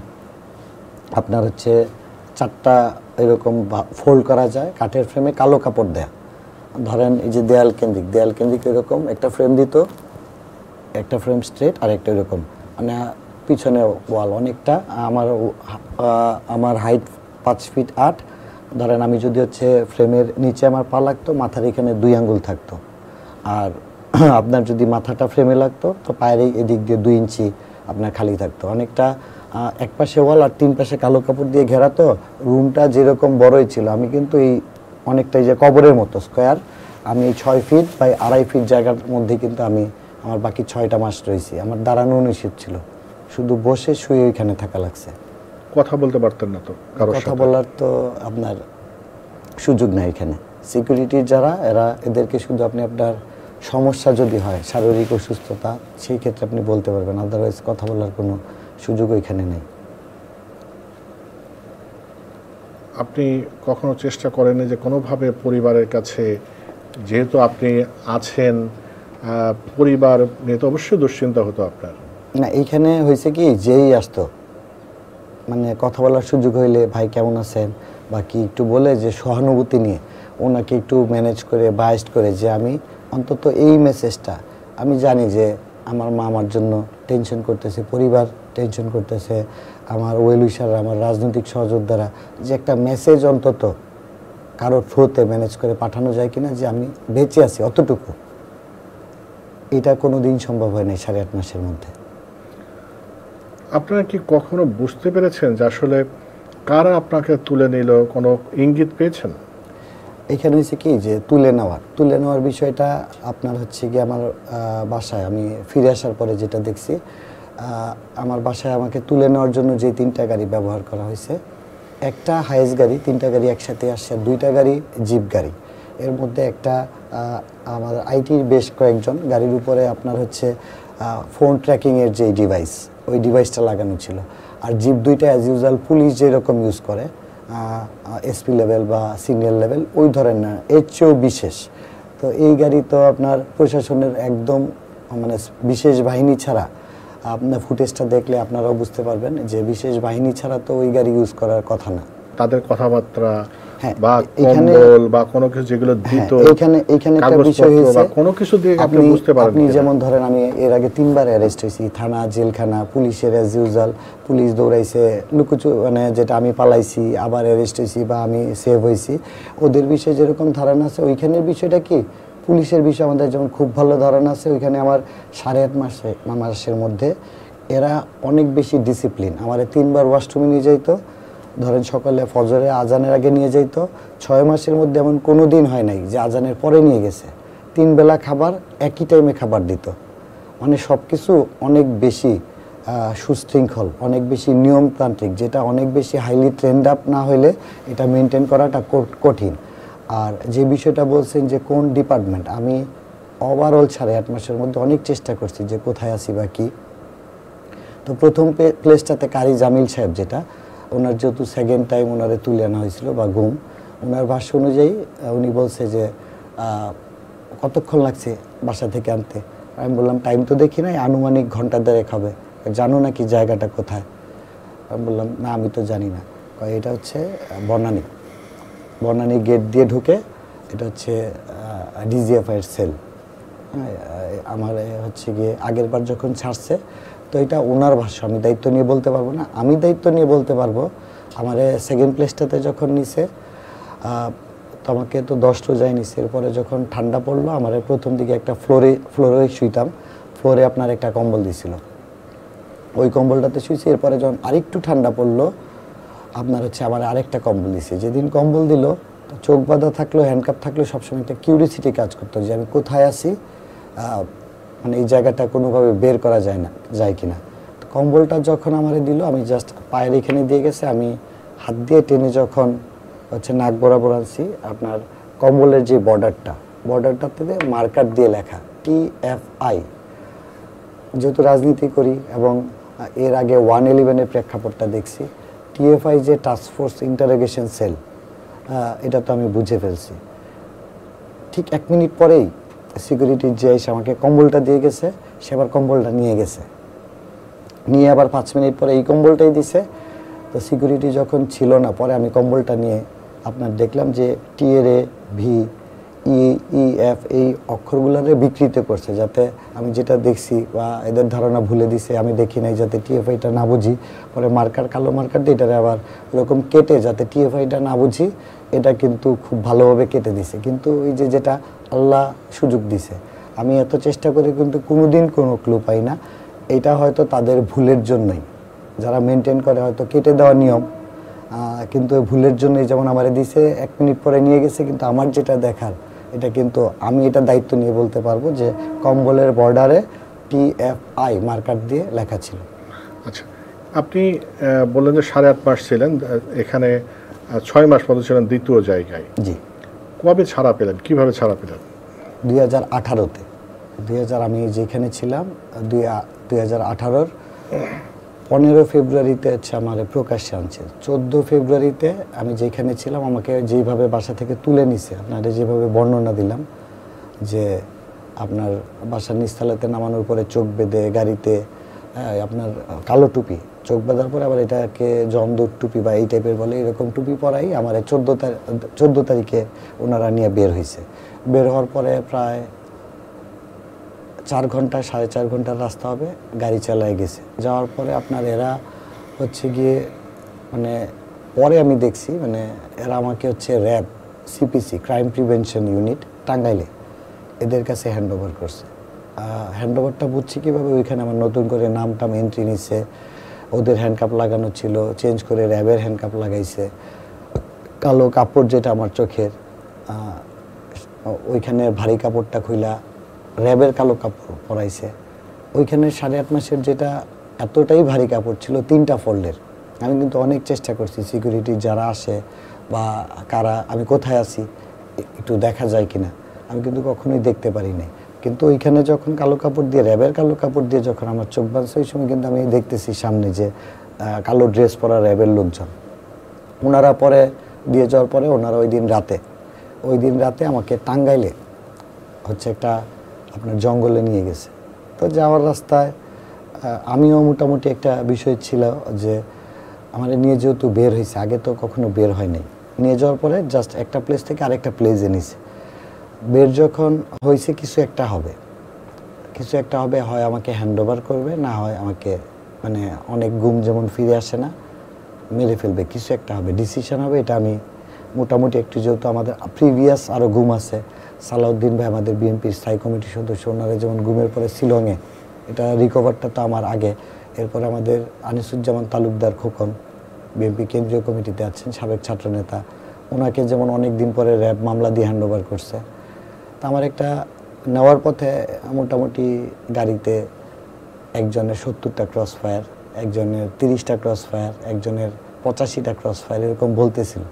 [SPEAKER 3] আপনার হচ্ছে 4টা এরকম ফোল্ড করা যায় কাঠের ফ্রেমে কালো কাপড় দেয়া, ধরেন এই যে দেয়াল কেন্দ্রিক এরকম একটা ফ্রেম দিত, একটা ফ্রেম স্ট্রেট আর একটা এরকম মানে পিছনে ওয়াল অনেকটা। আমার হাইট 5 ফিট 8, ধরেন আমি যদি হচ্ছে ফ্রেমের নিচে আমার পা লাগতো মাথার এখানে 2 আঙ্গুল থাকতো, আর আপনার যদি মাথাটা ফ্রেমে লাগতো তো পায়ের এদিক দিয়ে 2 ইঞ্চি আপনার খালি থাকতো। অনেকটা এক পাশে ওয়াল আর 3 পাশে কালো কাপড় দিয়ে ঘেরা। তো রুমটা যেরকম বড়ই ছিল আমি কিন্তু এই অনেকটাই যে কবরের মতো স্কোয়ার, আমি 6 ফিট বা 2.5 ফিট জায়গার মধ্যে কিন্তু আমি আমার বাকি 6টা মাস রয়েছি। আমার দাঁড়ানো নিষেধ ছিল, শুধু বসে শুয়ে ওইখানে থাকা লাগছে।
[SPEAKER 2] কথা বলতে পারতেন না তো?
[SPEAKER 3] কথা বলার তো আপনার সুযোগ নাই এখানে। সিকিউরিটি যারা এদেরকে শুধু আপনি আপনার সমস্যা যদি হয় শারীরিক অসুস্থতা সেই ক্ষেত্রে আপনি বলতে পারবেন, আদারওয়াইজ কথা বলার কোনো সুযোগ ওইখানে নেই।
[SPEAKER 2] আপনি কখনো চেষ্টা করেন যে কোনোভাবে পরিবারের কাছে, যেহেতু আপনি আছেন পরিবার নিয়ে তো অবশ্যই দুশ্চিন্তা হতো আপনার?
[SPEAKER 3] না, এইখানে হয়েছে কি যেই আসতো মানে কথা বলার সুযোগ হইলে ভাই কেমন আছেন বা কি একটু বলে যে সহানুভূতি নিয়ে ওনাকে একটু ম্যানেজ করে বাইস্ট করে যে আমি অন্তত এই মেসেজটা আমি জানি যে আমার মা আমার জন্য টেনশন করতেছে, পরিবার টেনশন করতেছে, আমার ওয়েল উইশাররা আমার রাজনৈতিক সহযোদ্ধারা, যে একটা মেসেজ অন্তত কারোর থ্রুতে ম্যানেজ করে পাঠানো যায় কিনা যে আমি বেঁচে আছি অতটুকু, এটা কোনো দিন সম্ভব হয় নাই 8.5 মাসের মধ্যে।
[SPEAKER 2] আপনারা কি কখনো বুঝতে পেরেছেন যে আসলে কারা আপনাকে তুলে নিল? কোনো ইঙ্গিত পেয়েছেন?
[SPEAKER 3] এখানে হচ্ছে কি যে তুলে নেওয়ার বিষয়টা আপনার হচ্ছে কি আমার বাসায় আমি ফিরে আসার পরে যেটা দেখছি, আমার বাসায় আমাকে তুলে নেওয়ার জন্য যে 3টা গাড়ি ব্যবহার করা হয়েছে, একটা হাইস গাড়ি, 3টা গাড়ি একসাথে আসছে, 2টা গাড়ি জিপ গাড়ি, এর মধ্যে একটা আমার আইটির বেশ কয়েকজন, গাড়ির উপরে আপনার হচ্ছে ফোন ট্র্যাকিংয়ের যে ডিভাইস ওই ডিভাইসটা লাগানো ছিল। আর জিপ 2টা অ্যাজ ইউজুয়াল পুলিশ যেরকম ইউজ করে এসপি লেভেল বা সিনিয়র লেভেল ওই ধরেন না, এর চেয়েও বিশেষ। তো এই গাড়ি তো আপনার প্রশাসনের একদম মানে বিশেষ বাহিনী ছাড়া, আপনার ফুটেজটা দেখলে আপনারাও বুঝতে পারবেন যে বিশেষ বাহিনী ছাড়া তো ওই গাড়ি ইউজ করার কথা না,
[SPEAKER 2] তাদের কথাবার্তা
[SPEAKER 3] হ্যাঁ,
[SPEAKER 2] বা
[SPEAKER 3] এখানে
[SPEAKER 2] কম্বল বা কোনো কিছু যেগুলো দিত,
[SPEAKER 3] এখানে একটা বিষয়
[SPEAKER 2] কাগজপত্র
[SPEAKER 3] হয়েছে,
[SPEAKER 2] বা কোনো কিছু দিয়ে আপনি বুঝতে পারেন
[SPEAKER 3] আপনি
[SPEAKER 2] কিনা?
[SPEAKER 3] যেমন ধরেন আমি এর আগে 3 বার অ্যারেস্ট হয়েছি, থানা, জেলখানা, পুলিশের অ্যাজ ইউজুয়াল, পুলিশ দৌড়াইছে, লুকুচু মানে যেটা আমি পালাইছি, আবার অ্যারেস্ট হয়েছি বা আমি সেভ হয়েছি, ওদের বিষয়ে যেরকম ধারণা আছে ওইখানের বিষয়টা কি পুলিশের বিষয়ে আমাদের যেমন খুব ভালো ধারণা আছে। ওইখানে আমার 8.5 মাসের মধ্যে এরা অনেক বেশি ডিসিপ্লিন। আমার 3 বার ওয়াশরুমে নিয়ে যাইতো, ধরেন সকালে ফজরে আজানের আগে নিয়ে যাইতো। 6 মাসের মধ্যে এমন কোনো দিন হয় নাই যে আজানের পরে নিয়ে গেছে। 3 বেলা খাবার একই টাইমে খাবার দিত। মানে সব কিছু অনেক বেশি সুশৃঙ্খল, অনেক বেশি নিয়মতান্ত্রিক, যেটা অনেক বেশি হাইলি ট্রেন্ড আপ না হলে এটা মেনটেন করাটা কঠিন। আর যে বিষয়টা বলছেন যে কোন ডিপার্টমেন্ট, আমি ওভারঅল 8.5 মাসের মধ্যে অনেক চেষ্টা করছি যে কোথায় আছি বা কী। তো প্রথম প্লেসটাতে কারি জামিল সাহেব, যেটা ওনার যেহেতু সেকেন্ড টাইম ওনারে তুলে আনা হয়েছিল বা গুম, ওনার ভাষ্য অনুযায়ী উনি বলছে যে কতক্ষণ লাগছে বাসা থেকে আনতে। আমি বললাম টাইম তো দেখি নাই, আনুমানিক ঘন্টা 1.5 হবে। জানো নাকি জায়গাটা কোথায়? আমি বললাম না আমি তো জানি না। এটা হচ্ছে বনানী গেট দিয়ে ঢুকে, এটা হচ্ছে ডিজিএফআইয়ের সেল। আমার হচ্ছে গিয়ে আগের বার যখন ছাড়ছে, তো এটা ওনার ভাষ্য, আমি দায়িত্ব নিয়ে বলতে পারবো না। আমি দায়িত্ব নিয়ে বলতে পারবো আমার সেকেন্ড প্লেসটাতে যখন নিছে, তো আমাকে তো 10 রোজায় নিছে। এরপরে যখন ঠান্ডা পড়লো, আমার প্রথম দিকে একটা ফ্লোরে শুইতাম, ফ্লোরে আপনার একটা কম্বল দিছিল, ওই কম্বলটাতে শুয়েছি। এরপরে যখন আরেকটু ঠান্ডা পড়লো, আপনার হচ্ছে আবার আরেকটা কম্বল দিছে। যেদিন কম্বল দিল, তো চোখ বাঁধা থাকলেও হ্যান্ডকাপ থাকলেও সবসময় একটা কিউরিসিটি কাজ করতো যে আমি কোথায় আছি, মানে এই জায়গাটা কোনোভাবে বের করা যায় কিনা। তো কম্বলটা যখন আমারে দিল, আমি জাস্ট পায়ের এখানে দিয়ে গেছে, আমি হাত দিয়ে টেনে যখন হচ্ছে নাক বরাবর আনছি, আপনার কম্বলের যে বর্ডারটাতে মার্কার দিয়ে লেখা TFI। যেহেতু রাজনীতি করি এবং এর আগে 111-এর প্রেক্ষাপটটা দেখছি, TFI যে টাস্ক ফোর্স ইন্টারোগেশন সেল, এটা তো আমি বুঝে ফেলছি। ঠিক 1 মিনিট পরেই সিকিউরিটি যে এসে আমাকে কম্বলটা দিয়ে গেছে, সে আবার কম্বলটা নিয়ে গেছে, নিয়ে আবার 5 মিনিট পরে এই কম্বলটাই দিছে। তো সিকিউরিটি যখন ছিল না, পরে আমি কম্বলটা নিয়ে আপনার দেখলাম যে TRA, VEF এই অক্ষরগুলোরে বিকৃত করছে, যাতে আমি যেটা দেখছি বা এদের ধারণা ভুলে দিছে, আমি দেখি নাই, যাতে TFIটা না বুঝি। পরে কালো মার্কার দিয়ে এটারে আবার এরকম কেটে, যাতে TFIটা না বুঝি, এটা কিন্তু খুব ভালোভাবে কেটে দিছে। কিন্তু ওই যেটা আল্লাহ সুযোগ দিছে, আমি এত চেষ্টা করে কিন্তু কোনোদিন কোনো ক্লু পাই না। এটা হয়তো তাদের ভুলের জন্যই, যারা মেনটেন করে হয়তো কেটে দেওয়া নিয়ম, কিন্তু ভুলের জন্যই যেমন আমারে দিছে, 1 মিনিট পরে নিয়ে গেছে। কিন্তু আমার যেটা দেখার, এটা কিন্তু আমি এটা দায়িত্ব নিয়ে বলতে পারবো যে কম্বলের বর্ডারে TFI মার্কার দিয়ে লেখা ছিল।
[SPEAKER 2] আচ্ছা, আপনি বললেন যে 8.5 মাস ছিলেন এখানে, 6 মাস পর্যন্ত ছিলেন দ্বিতীয় জায়গায়।
[SPEAKER 3] জি।
[SPEAKER 2] কবে ছাড়া পেলেন, কিভাবে ছাড়া পেলেন?
[SPEAKER 3] 2018-তে। আমি যেখানে ছিলাম 2018-র 15 ফেব্রুয়ারিতে হচ্ছে আমার প্রকাশ্যে আনছে। 14 ফেব্রুয়ারিতে আমি যেখানে ছিলাম, আমাকে যেইভাবে বাসা থেকে তুলে নিছে, আপনাদের যেভাবে বর্ণনা দিলাম, যে আপনার বাসার নিচতলাতে নামানোর পরে চোখ বেঁধে গাড়িতে, আপনার কালো টুপি, চোখ বাঁধার পরে আবার এটাকে জমদূর টুপি বা এই টাইপের বলে, এরকম টুপি পরাই আমার 14 তারিখে ওনারা নিয়ে বের হয়েছে। বের হওয়ার পরে প্রায় 4 ঘন্টা 4.5 ঘন্টার রাস্তা হবে, গাড়ি চালায় গেছে। যাওয়ার পরে আপনার এরা হচ্ছে গিয়ে, মানে পরে আমি দেখছি, মানে এরা আমাকে হচ্ছে RAB, CPC, crime prevention unit টাঙ্গাইলে, এদের কাছে হ্যান্ড ওভার করছে। হ্যান্ড ওভারটা বুঝছি কীভাবে, ওইখানে আমার নতুন করে নামটাম এন্ট্রি নিচ্ছে, ওদের হ্যান্ডকাপ লাগানো ছিল, চেঞ্জ করে র্যাবের হ্যান্ডকাপ লাগাইছে। কালো কাপড় যেটা আমার চোখের, ওইখানে ভারী কাপড়টা খুইলা র্যাবের কালো কাপড় পরাইছে। ওইখানে 8.5 মাসের যেটা এতটাই ভারী কাপড় ছিল, 3টা ফোল্ডের। আমি কিন্তু অনেক চেষ্টা করছি সিকিউরিটি যারা আসে বা কারা, আমি কোথায় আছি একটু দেখা যায় কিনা, আমি কিন্তু কখনোই দেখতে পারি নাই। কিন্তু ওইখানে যখন কালো কাপড় দিয়ে, র্যাবের কালো কাপড় দিয়ে যখন আমার চোখ বাঁধছে, ওই সময় কিন্তু আমি দেখতেছি সামনে যে কালো ড্রেস পরা র্যাবের লোকজন, ওনারা পরে দিয়ে যাওয়ার পরে ওনারা ওই দিন রাতে আমাকে টাঙ্গাইলে হচ্ছে একটা আপনার জঙ্গলে নিয়ে গেছে। তো যাওয়ার রাস্তায় আমিও মোটামুটি একটা বিষয় ছিল যে আমার নিয়ে যেহেতু বের হয়েছে, আগে তো কখনো বের হয় নাই, নিয়ে যাওয়ার পরে জাস্ট একটা প্লেস থেকে আরেকটা প্লেসে নিছে। বের যখন হয়েছে কিছু একটা হবে, কিছু একটা হবে, হয় আমাকে হ্যান্ড ওভার করবে, না হয় আমাকে মানে অনেক গুম যেমন ফিরে আসে না, মেরে ফেলবে, কিছু একটা হবে, ডিসিশন হবে। এটা আমি মোটামুটি একটু, যেহেতু আমাদের প্রিভিয়াস আরও গুম আছে, সালাউদ্দিন ভাই আমাদের বিএনপির স্থায়ী কমিটির সদস্য, ওনারা যেমন গুমের পরে শিলংয়ে, এটা রিকভারটা তো আমার আগে। এরপরে আমাদের আনিসুজ্জামান তালুকদার খোকন বিএনপি কেন্দ্রীয় কমিটিতে আছেন, সাবেক ছাত্রনেতা, ওনাকে যেমন অনেক দিন পরে র্যাব মামলা দিয়ে হ্যান্ড ওভার করছে। তা আমার একটা নেওয়ার পথে মোটামুটি গাড়িতে একজনের 70টা ক্রস ফায়ার, একজনের 30টা ক্রস ফায়ার, একজনের 85টা ক্রস ফায়ার, এরকম বলতেছিল।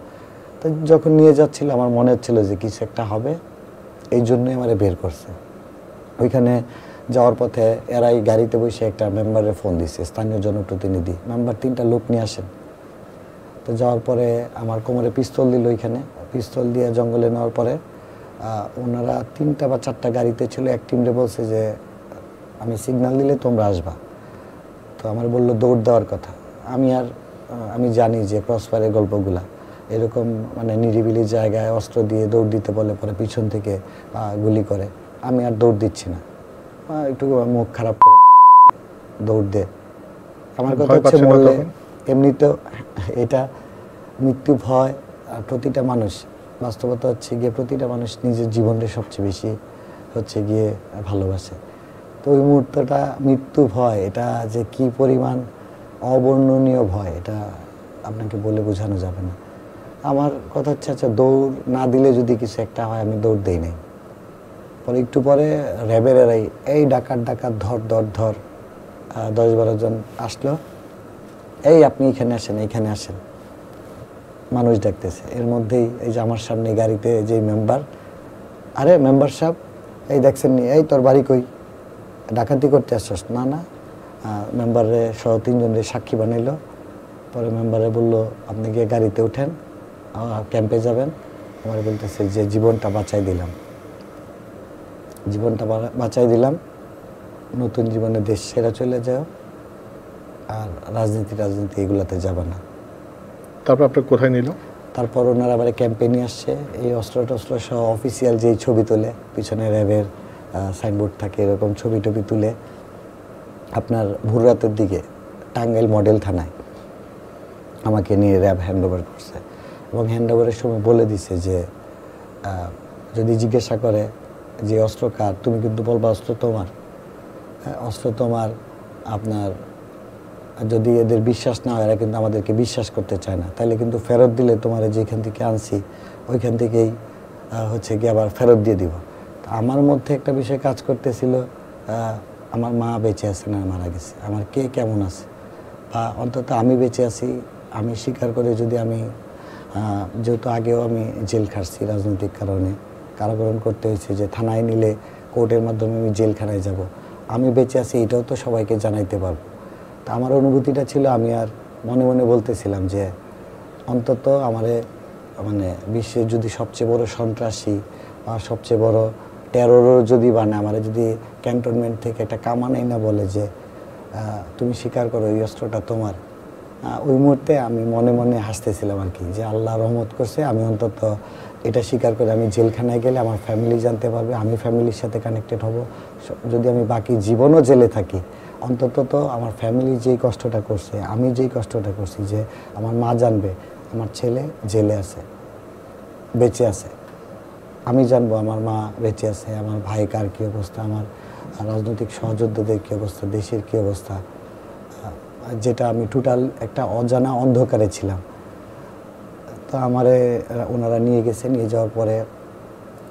[SPEAKER 3] তো যখন নিয়ে যাচ্ছিল আমার মনে হচ্ছিল যে কিছু একটা হবে, এই জন্যই আমার বের করছে। ওইখানে যাওয়ার পথে এরাই গাড়িতে বসে একটা মেম্বারের ফোন দিছে, স্থানীয় জনপ্রতিনিধি, মেম্বার 3টা লোক নিয়ে আসেন। তো যাওয়ার পরে আমার কোমরে পিস্তল দিল, ওইখানে পিস্তল দিয়ে জঙ্গলে নেওয়ার পরে ওনারা 3টা বা 4টা গাড়িতে ছিল, এক টিমরে বলছে যে আমি সিগন্যাল দিলে তোমরা আসবা। তো আমার বললো দৌড় দেওয়ার কথা। আমি জানি যে ক্রস ফায়ারের গল্পগুলা এরকম, মানে নিরিবিলি জায়গায় অস্ত্র দিয়ে দৌড় দিতে বলে, পরে পিছন থেকে গুলি করে। আমি আর দৌড় দিচ্ছি না, একটু মুখ খারাপ করে দৌড় দে। আমার কথা হচ্ছে মরলে এমনিতেও এটা মৃত্যু ভয়, আর প্রতিটা মানুষ, বাস্তবতা হচ্ছে গিয়ে প্রতিটা মানুষ নিজের জীবনকে সবচেয়ে বেশি হচ্ছে গিয়ে ভালোবাসে। তো ওই মুহূর্তটা মৃত্যু ভয়, এটা যে কি পরিমাণ অবর্ণনীয় ভয়, এটা আপনাকে বলে বোঝানো যাবে না। আমার কথা হচ্ছে আচ্ছা দৌড় না দিলে যদি কিছু একটা হয়, আমি দৌড় দেই নাই। পরে একটু পরে র্যাবের এরাই এই ডাকাত ধর 10-12 জন আসলো, এই আপনি এখানে আসেন, মানুষ ডাকতেছে। এর মধ্যেই এই যে আমার সামনে গাড়িতে যে মেম্বার, আরে মেম্বার সাহেব এই দেখছেন নি, এই তোর বাড়ি কই, ডাকাতি করতে আসছস? না। মেম্বারে সহ 3 জনের সাক্ষী বানাইলো। পরে মেম্বারে বললো আপনি গিয়ে গাড়িতে উঠেন, ক্যাম্পে যাবেন। আমার বলতেছে যে জীবনটা বাঁচাই দিলাম, নতুন জীবনে দেশ সেরা চলে যাও, আর রাজনীতি এগুলাতে যাবে না।
[SPEAKER 2] তারপর আপনার কোথায় নিল?
[SPEAKER 3] তারপর ওনারা আবার ক্যাম্পে নিয়ে আসছে, এই অস্ত্র সহ অফিসিয়াল যেই ছবি তোলে, পিছনে র্যাবের সাইনবোর্ড থাকে, এরকম ছবি তুলে আপনার ভোর রাতের দিকে টাঙ্গাইল মডেল থানায় আমাকে নিয়ে র্যাব হ্যান্ড ওভার করছে। এবং হ্যান্ড ওভারের সময় বলে দিছে যে যদি জিজ্ঞাসা করে যে অস্ত্র কার, তুমি কিন্তু বলবা অস্ত্র তোমার। আপনার যদি এদের বিশ্বাস না হয়, এরা কিন্তু আমাদেরকে বিশ্বাস করতে চায় না, তাহলে কিন্তু ফেরত দিলে তোমার যেখান থেকে আনছি ওইখান থেকেই হচ্ছে কি আবার ফেরত দিয়ে দিব। আমার মধ্যে একটা বিষয় কাজ করতেছিল, আমার মা বেঁচে আছে না মারা গেছে, আমার কে কেমন আছে, বা অন্তত আমি বেঁচে আছি, আমি স্বীকার করে যদি আমি, যেহেতু আগেও আমি জেল খাটছি রাজনৈতিক কারণে, কারাবরণ করতে হয়েছে, যে থানায় নিলে কোর্টের মাধ্যমে আমি জেলখানায় যাব, আমি বেঁচে আছি এটাও তো সবাইকে জানাইতে পারবো। তা আমার অনুভূতিটা ছিল, আমি আর মনে বলতেছিলাম যে অন্তত আমারে মানে বিশ্বের যদি সবচেয়ে বড় সন্ত্রাসী বা সবচেয়ে বড় টেররও যদি বানায়, আমার যদি ক্যান্টনমেন্ট থেকে একটা কামানাই না বলে যে তুমি স্বীকার করো এই অস্ত্রটা তোমার, ওই মুহূর্তে আমি মনে হাসতেছিলাম আর কি, যে আল্লাহ রহমত করছে, আমি অন্তত এটা স্বীকার করে আমি জেলখানায় গেলে আমার ফ্যামিলি জানতে পারবে, আমি ফ্যামিলির সাথে কানেক্টেড হব। যদি আমি বাকি জীবনও জেলে থাকি, অন্তত তো আমার ফ্যামিলি যেই কষ্টটা করছে, আমি যেই কষ্টটা করছি, যে আমার মা জানবে আমার ছেলে জেলে আছে, বেঁচে আছে, আমি জানবো আমার মা বেঁচে আছে, আমার ভাই কার কী অবস্থা, আমার রাজনৈতিক সহযোদ্ধাদের কী অবস্থা, দেশের কী অবস্থা, যেটা আমি টোটাল একটা অজানা অন্ধকারে ছিলাম। তো আমারে ওনারা নিয়ে গেছে, নিয়ে যাওয়ার পরে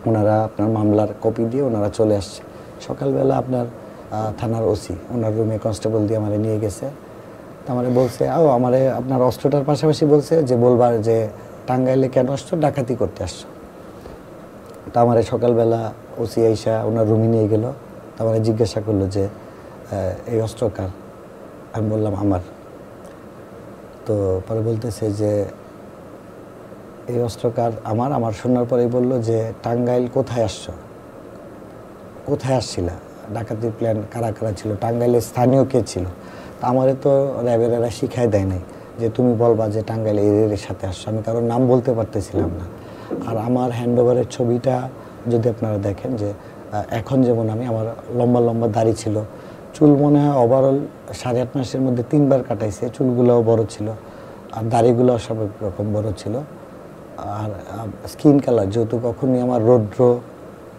[SPEAKER 3] ওনারা আপনার মামলার কপি দিয়ে ওনারা চলে আসছে। সকালবেলা আপনার থানার ওসি ওনার রুমে কনস্টেবল দিয়ে আমারে নিয়ে গেছে। তো আমারে বলছে, আমারে আপনার অস্ত্রটার পাশাপাশি বলছে যে বলবার যে টাঙ্গাইলে কেন আসছো, ডাকাতি করতে আসছো। তা আমারে সকালবেলা ওসি আইসা ওনার রুমে নিয়ে গেল। তো আমারে জিজ্ঞাসা করলো যে এই অস্ত্র কার? আমি বললাম আমার। তো পরে বলতেছে যে এই অস্ত্র কার? আমার শোনার পরেই বললো যে টাঙ্গাইল কোথায় আসছিলা, ডাকাতির প্ল্যান কারা ছিল, টাঙ্গাইলের স্থানীয় কে ছিল? তা আমারে তো র্যাবেরা শিখাই দেয় নাই যে তুমি বলবা যে টাঙ্গাইল এর সাথে আসছো। আমি কারোর নাম বলতে পারতেছিলাম না। আর আমার হ্যান্ডওভারের ছবিটা যদি আপনারা দেখেন যে এখন যেমন আমার লম্বা লম্বা দাড়ি ছিল, চুল মনে হয় ওভারঅল 8.5 মাসের মধ্যে 3বার কাটাইছে, চুলগুলোও বড় ছিল আর দাড়িগুলোও সব রকম বড় ছিল। আর স্কিন কালার যেহেতু কখনই আমার রৌদ্র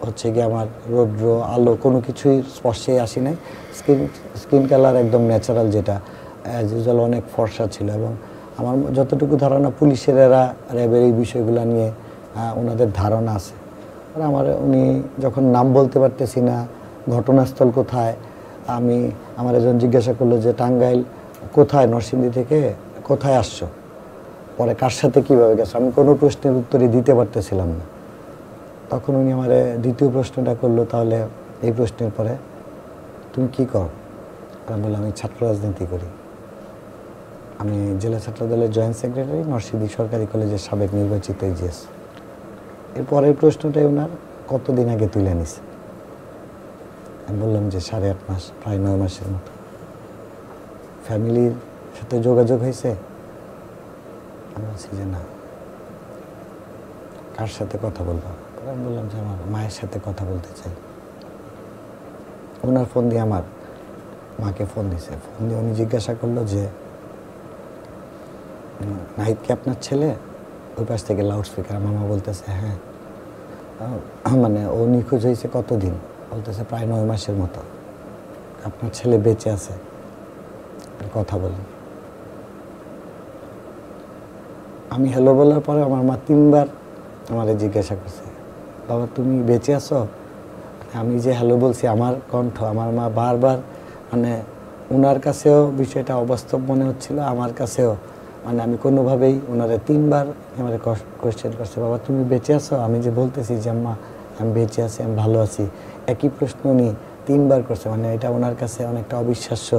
[SPEAKER 3] হচ্ছে গিয়ে আমার রৌদ্র আলো কোনো কিছুই স্পর্শে আসি নাই, স্কিন কালার একদম ন্যাচারাল, যেটা অ্যাজ ইউজুয়াল অনেক ফর্সা ছিল। এবং আমার যতটুকু ধারণা পুলিশের এরা র্যাবের এই বিষয়গুলো নিয়ে ওনাদের ধারণা আছে। আর উনি যখন নাম বলতে পারতেছি না, ঘটনাস্থল কোথায়, আমার একজন জিজ্ঞাসা করলো যে টাঙ্গাইল কোথায়, নরসিংদী থেকে কোথায় আসছো, পরে কার সাথে কীভাবে গেছো, আমি কোনো প্রশ্নের উত্তরই দিতে পারতেছিলাম না। তখন উনি আমার দ্বিতীয় প্রশ্নটা করলো, তাহলে এই প্রশ্নের পরে তুমি কি করো? আমি বললাম আমি ছাত্র রাজনীতি করি, আমি জেলা ছাত্র দলের জয়েন্ট সেক্রেটারি, নরসিংদী সরকারি কলেজের সাবেক নির্বাচিত ইজিএস। এর পরের প্রশ্নটাই ওনার কতদিন আগে তুলে নিছে। আমি বললাম যে 8.5 মাস, প্রায় 9 মাসের মতো। ফ্যামিলির সাথে যোগাযোগ হয়েছে? আমি বলছি যে না। কার সাথে কথা বলবো? আমি বললাম যে আমার মায়ের সাথে কথা বলতে চাই। ওনার ফোন দিয়ে আমার মাকে ফোন দিছে। ফোন দিয়ে উনি জিজ্ঞাসা করলো যে নাহিদ কি আপনার ছেলে? ওই পাশ থেকে লাউড স্পিকার। মামা বলতেছে হ্যাঁ। মানে ও নিখোঁজ হয়েছে কতদিন? বলতেছে প্রায় 9 মাসের মতো। আপনার ছেলে বেঁচে আছে, কথা বলেন। আমি হ্যালো বলার পরে আমার মা 3বার আমারে জিজ্ঞাসা করছে, বাবা তুমি বেঁচে আছো? আমি যে হ্যালো বলছি, আমার কণ্ঠ, আমার মা বারবার, মানে ওনার কাছেও বিষয়টা অবাস্তব মনে হচ্ছিল, আমার কাছেও মানে আমি কোনোভাবেই ওনারে 3বার আমার কোয়েশ্চেন করছে, বাবা তুমি বেঁচে আছো? আমি যে বলতেছি যে আম্মা আমি বেঁচে আছি, আমি ভালো আছি, একই প্রশ্ন উনি 3বার করছে। মানে এটা ওনার কাছে অনেকটা অবিশ্বাস্য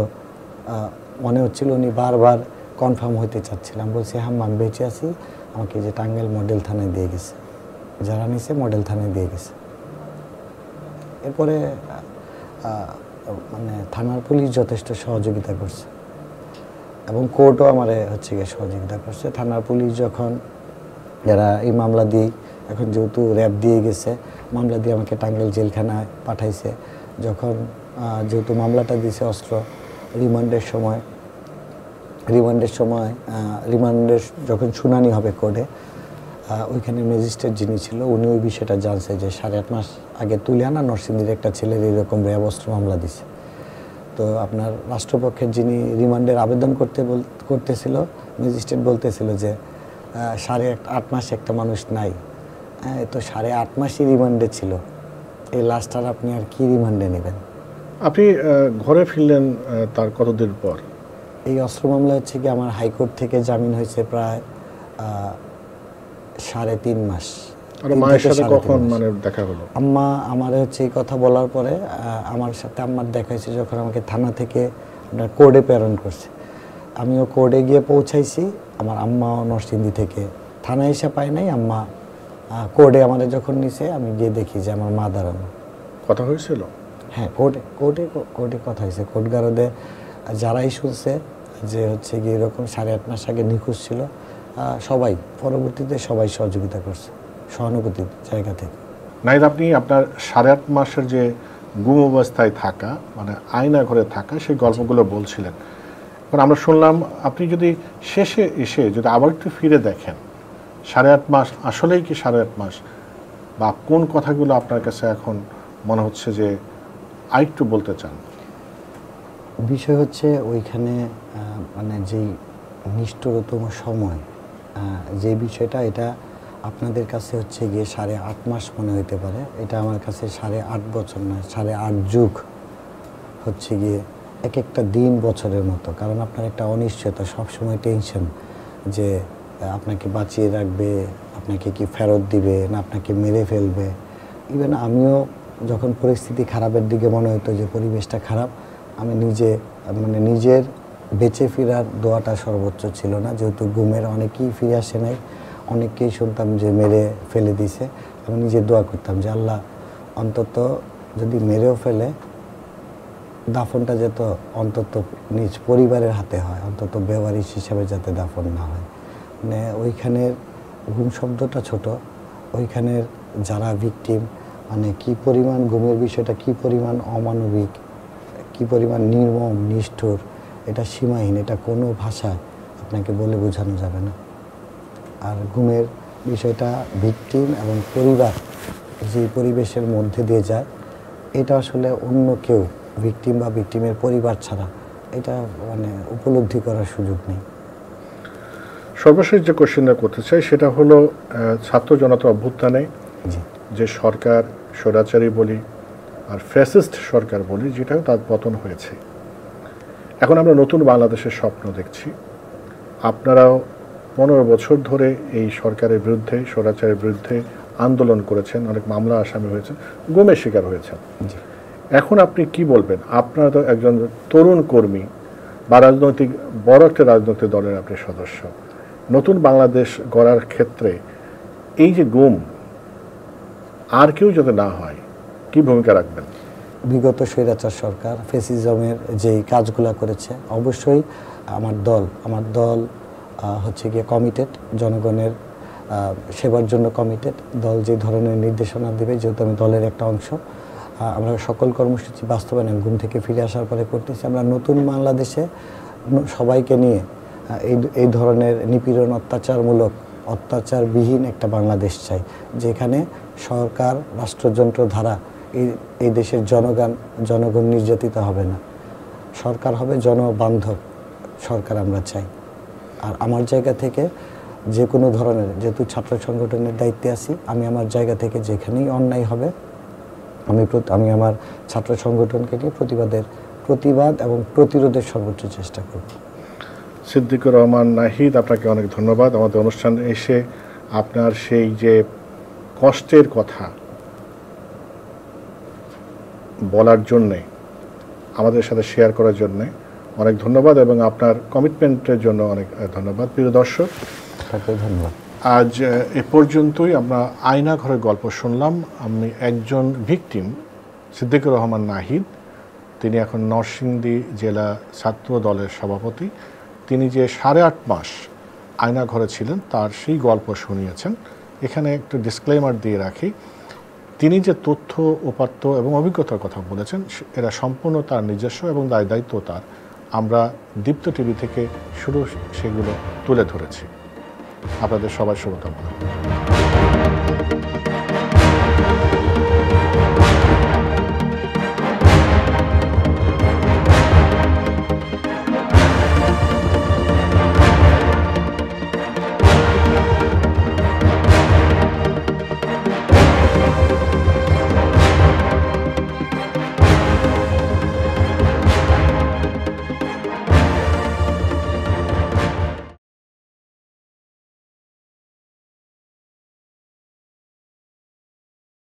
[SPEAKER 3] মনে হচ্ছিল। উনি বারবার কনফার্ম হইতে চাচ্ছিলাম। বলছি হ্যাঁ আমি বেঁচে আছি, আমাকে যে টাঙ্গাইল মডেল থানায় দিয়ে গেছে, যারা নিছে মডেল থানায় দিয়ে গেছে। এরপরে মানে থানার পুলিশ যথেষ্ট সহযোগিতা করছে এবং কোর্টও আমার হচ্ছে গিয়ে সহযোগিতা করছে। থানার পুলিশ যখন যারা এই মামলা দিয়ে, এখন যেহেতু র্যাব দিয়ে গেছে, মামলা দিয়ে আমাকে টাঙ্গাইল জেলখানায় পাঠাইছে। যখন যেহেতু মামলাটা দিয়েছে অস্ত্র, রিমান্ডের সময় যখন শুনানি হবে কোর্টে, ওইখানে ম্যাজিস্ট্রেট যিনি ছিল উনি ওই বিষয়টা জানছে যে 8.5 মাস আগে তুলে আনা নরসিংদীর একটা ছেলের এরকম র্যাব অস্ত্র মামলা দিছে। তো আপনার রাষ্ট্রপক্ষের যিনি রিমান্ডের আবেদন করতেছিল, ম্যাজিস্ট্রেট বলতেছিল যে 8.5 মাস একটা মানুষ নাই, হ্যাঁ তো 8.5 মাসই রিমান্ডে ছিল, এই লাস্টার আপনি আর কি রিমান্ডে নেবেন?
[SPEAKER 2] আপনি ঘরে ফিরলেন তার কতদিন পর?
[SPEAKER 3] এই অস্ত্র মামলা হচ্ছে কি আমার হাইকোর্ট থেকে জামিন হয়েছে প্রায় 3.5 মাস।
[SPEAKER 2] আর মায়ের সাথে কখন মানে দেখা হলো?
[SPEAKER 3] আম্মা আমার হচ্ছে এই কথা বলার পরে আমার সাথে আম্মার দেখা হয়েছে যখন আমাকে থানা থেকে আপনার কোর্টে প্রেরণ করছে। আমিও কোর্টে গিয়ে পৌঁছাইছি, আমার আম্মাও নরসিংদী থেকে থানায় এসে পায় নাই। আম্মা কোর্টে আমাদের যখন নিছে, আমি গিয়ে দেখি যে আমার মা দাঁড়ানো।
[SPEAKER 2] কথা হয়েছিল?
[SPEAKER 3] হ্যাঁ, কোর্টে কথা হয়েছে। কোর্টগারদে যারাই শুনছে যে হচ্ছে গিয়ে এরকম 8.5 মাস আগে নিখোঁজ ছিল, সবাই পরবর্তীতে সবাই সহযোগিতা করছে সহানুভূতির জায়গা থেকে।
[SPEAKER 2] নাহিদ, আপনি আপনার 8.5 মাসের যে গুম অবস্থায় থাকা, মানে আয়না ঘরে থাকা, সেই গল্পগুলো বলছিলেন। এখন আমরা শুনলাম আপনি যদি শেষে এসে যদি আবার একটু ফিরে দেখেন, 8.5 মাস আসলেই কি 8.5 মাস, বা কোন কথাগুলো আপনার কাছে এখন মনে হচ্ছে যে আরেকটু বলতে চান?
[SPEAKER 3] বিষয় হচ্ছে ওইখানে মানে যেই নিষ্ঠুরতম সময়, যে বিষয়টা, এটা আপনাদের কাছে হচ্ছে গিয়ে 8.5 মাস মনে হইতে পারে, এটা আমার কাছে 8.5 বছর নয়, 8.5 যুগ হচ্ছে গিয়ে এক একটা দিন বছরের মতো। কারণ আপনার একটা অনিশ্চয়তা, সবসময় টেনশন যে আপনাকে বাঁচিয়ে রাখবে, আপনাকে কি ফেরত দিবে না আপনাকে মেরে ফেলবে। ইভেন আমিও যখন পরিস্থিতি খারাপের দিকে মনে হতো যে পরিবেশটা খারাপ, আমি নিজের বেঁচে ফেরার দোয়াটা সর্বোচ্চ ছিল না, যেহেতু গুমের অনেকেই ফিরে আসে নাই, অনেককেই শুনতাম যে মেরে ফেলে দিছে। আমি নিজে দোয়া করতাম যে আল্লাহ অন্তত যদি মেরেও ফেলে দাফনটা যেত অন্তত নিজ পরিবারের হাতে হয়, অন্তত বেওয়ারিশ হিসাবে যাতে দাফন না হয়। মানে ওইখানের গুম শব্দটা ছোট, ওইখানের যারা ভিকটিম, মানে কি পরিমাণ গুমের বিষয়টা কি পরিমাণ অমানবিক, কি পরিমাণ নির্মম নিষ্ঠুর, এটা সীমাহীন, এটা কোনো ভাষায় আপনাকে বলে বোঝানো যাবে না। আর গুমের বিষয়টা ভিকটিম এবং পরিবার যে পরিবেশের মধ্যে দিয়ে যায়, এটা আসলে অন্য কেউ ভিকটিম বা ভিকটিমের পরিবার ছাড়া এটা মানে উপলব্ধি করার সুযোগ নেই।
[SPEAKER 2] সর্বশেষ যে কোশ্চেনটা করতে চাই সেটা হলো ছাত্র জনতা অভ্যুত্থানে যে সরকার স্বৈরাচারী বলি আর ফ্যাসিস্ট সরকার বলি, যেটাও তার পতন হয়েছে। এখন আমরা নতুন বাংলাদেশের স্বপ্ন দেখছি। আপনারাও 15 বছর ধরে এই সরকারের বিরুদ্ধে, স্বৈরাচারের বিরুদ্ধে আন্দোলন করেছেন, অনেক মামলা আসামি হয়েছেন, গুমের শিকার হয়েছেন। এখন আপনি কি বলবেন? আপনারা তো একজন তরুণ কর্মী বা রাজনৈতিক বড় একটা রাজনৈতিক দলের আপনি সদস্য। নতুন বাংলাদেশ গড়ার ক্ষেত্রে এই যে গুম আর কেউ যাতে না হয়, কি ভূমিকা রাখবেন?
[SPEAKER 3] বিগত স্বৈরাচার সরকার ফ্যাসিজমের যেই কাজগুলো করেছে, অবশ্যই আমার দল হচ্ছে গিয়ে কমিটেড, জনগণের সেবার জন্য কমিটেড। দল যে ধরনের নির্দেশনা দেবে, যেহেতু আমি দলের একটা অংশ, আমরা সকল কর্মসূচি বাস্তবায়ন গুম থেকে ফিরে আসার পরে করতেছি। আমরা নতুন বাংলাদেশে সবাইকে নিয়ে এই ধরনের নিপীড়ন অত্যাচারবিহীন একটা বাংলাদেশ চাই, যেখানে সরকার রাষ্ট্রযন্ত্র ধারা এই দেশের জনগণ নির্যাতিত হবে না, সরকার হবে জনবান্ধব সরকার আমরা চাই। আর আমার জায়গা থেকে যে কোনো ধরনের, যেহেতু ছাত্র সংগঠনের দায়িত্বে আছি, আমি আমার জায়গা থেকে যেখানেই অন্যায় হবে আমি আমার ছাত্র সংগঠনকে নিয়ে প্রতিবাদ এবং প্রতিরোধের সর্বোচ্চ চেষ্টা করব।
[SPEAKER 2] সিদ্দিকুর রহমান নাহিদ, আপনাকে অনেক ধন্যবাদ আমাদের অনুষ্ঠানে এসে আপনার সেই যে কষ্টের কথা বলার জন্যে, আমাদের সাথে শেয়ার করার জন্যে অনেক ধন্যবাদ, এবং আপনার কমিটমেন্টের জন্য অনেক ধন্যবাদ। প্রিয় দর্শক,
[SPEAKER 3] ধন্যবাদ।
[SPEAKER 2] আজ এ পর্যন্তই আমরা আয়না ঘরের গল্প শুনলাম। আমি একজন ভিকটিম, সিদ্দিকুর রহমান নাহিদ। তিনি এখন নরসিংদী জেলা ছাত্র দলের সভাপতি। তিনি যে 8.5 মাস আয়না ঘরে ছিলেন তার সেই গল্প শুনিয়েছেন। এখানে একটু ডিসক্লেমার দিয়ে রাখি, তিনি যে তথ্য, উপাত্ত এবং অভিজ্ঞতার কথা বলেছেন এরা সম্পূর্ণ তার নিজস্ব এবং দায়িত্ব তার। আমরা দীপ্ত টিভি থেকে সেগুলো তুলে ধরেছি। আপনাদের সবার শুভকামনা।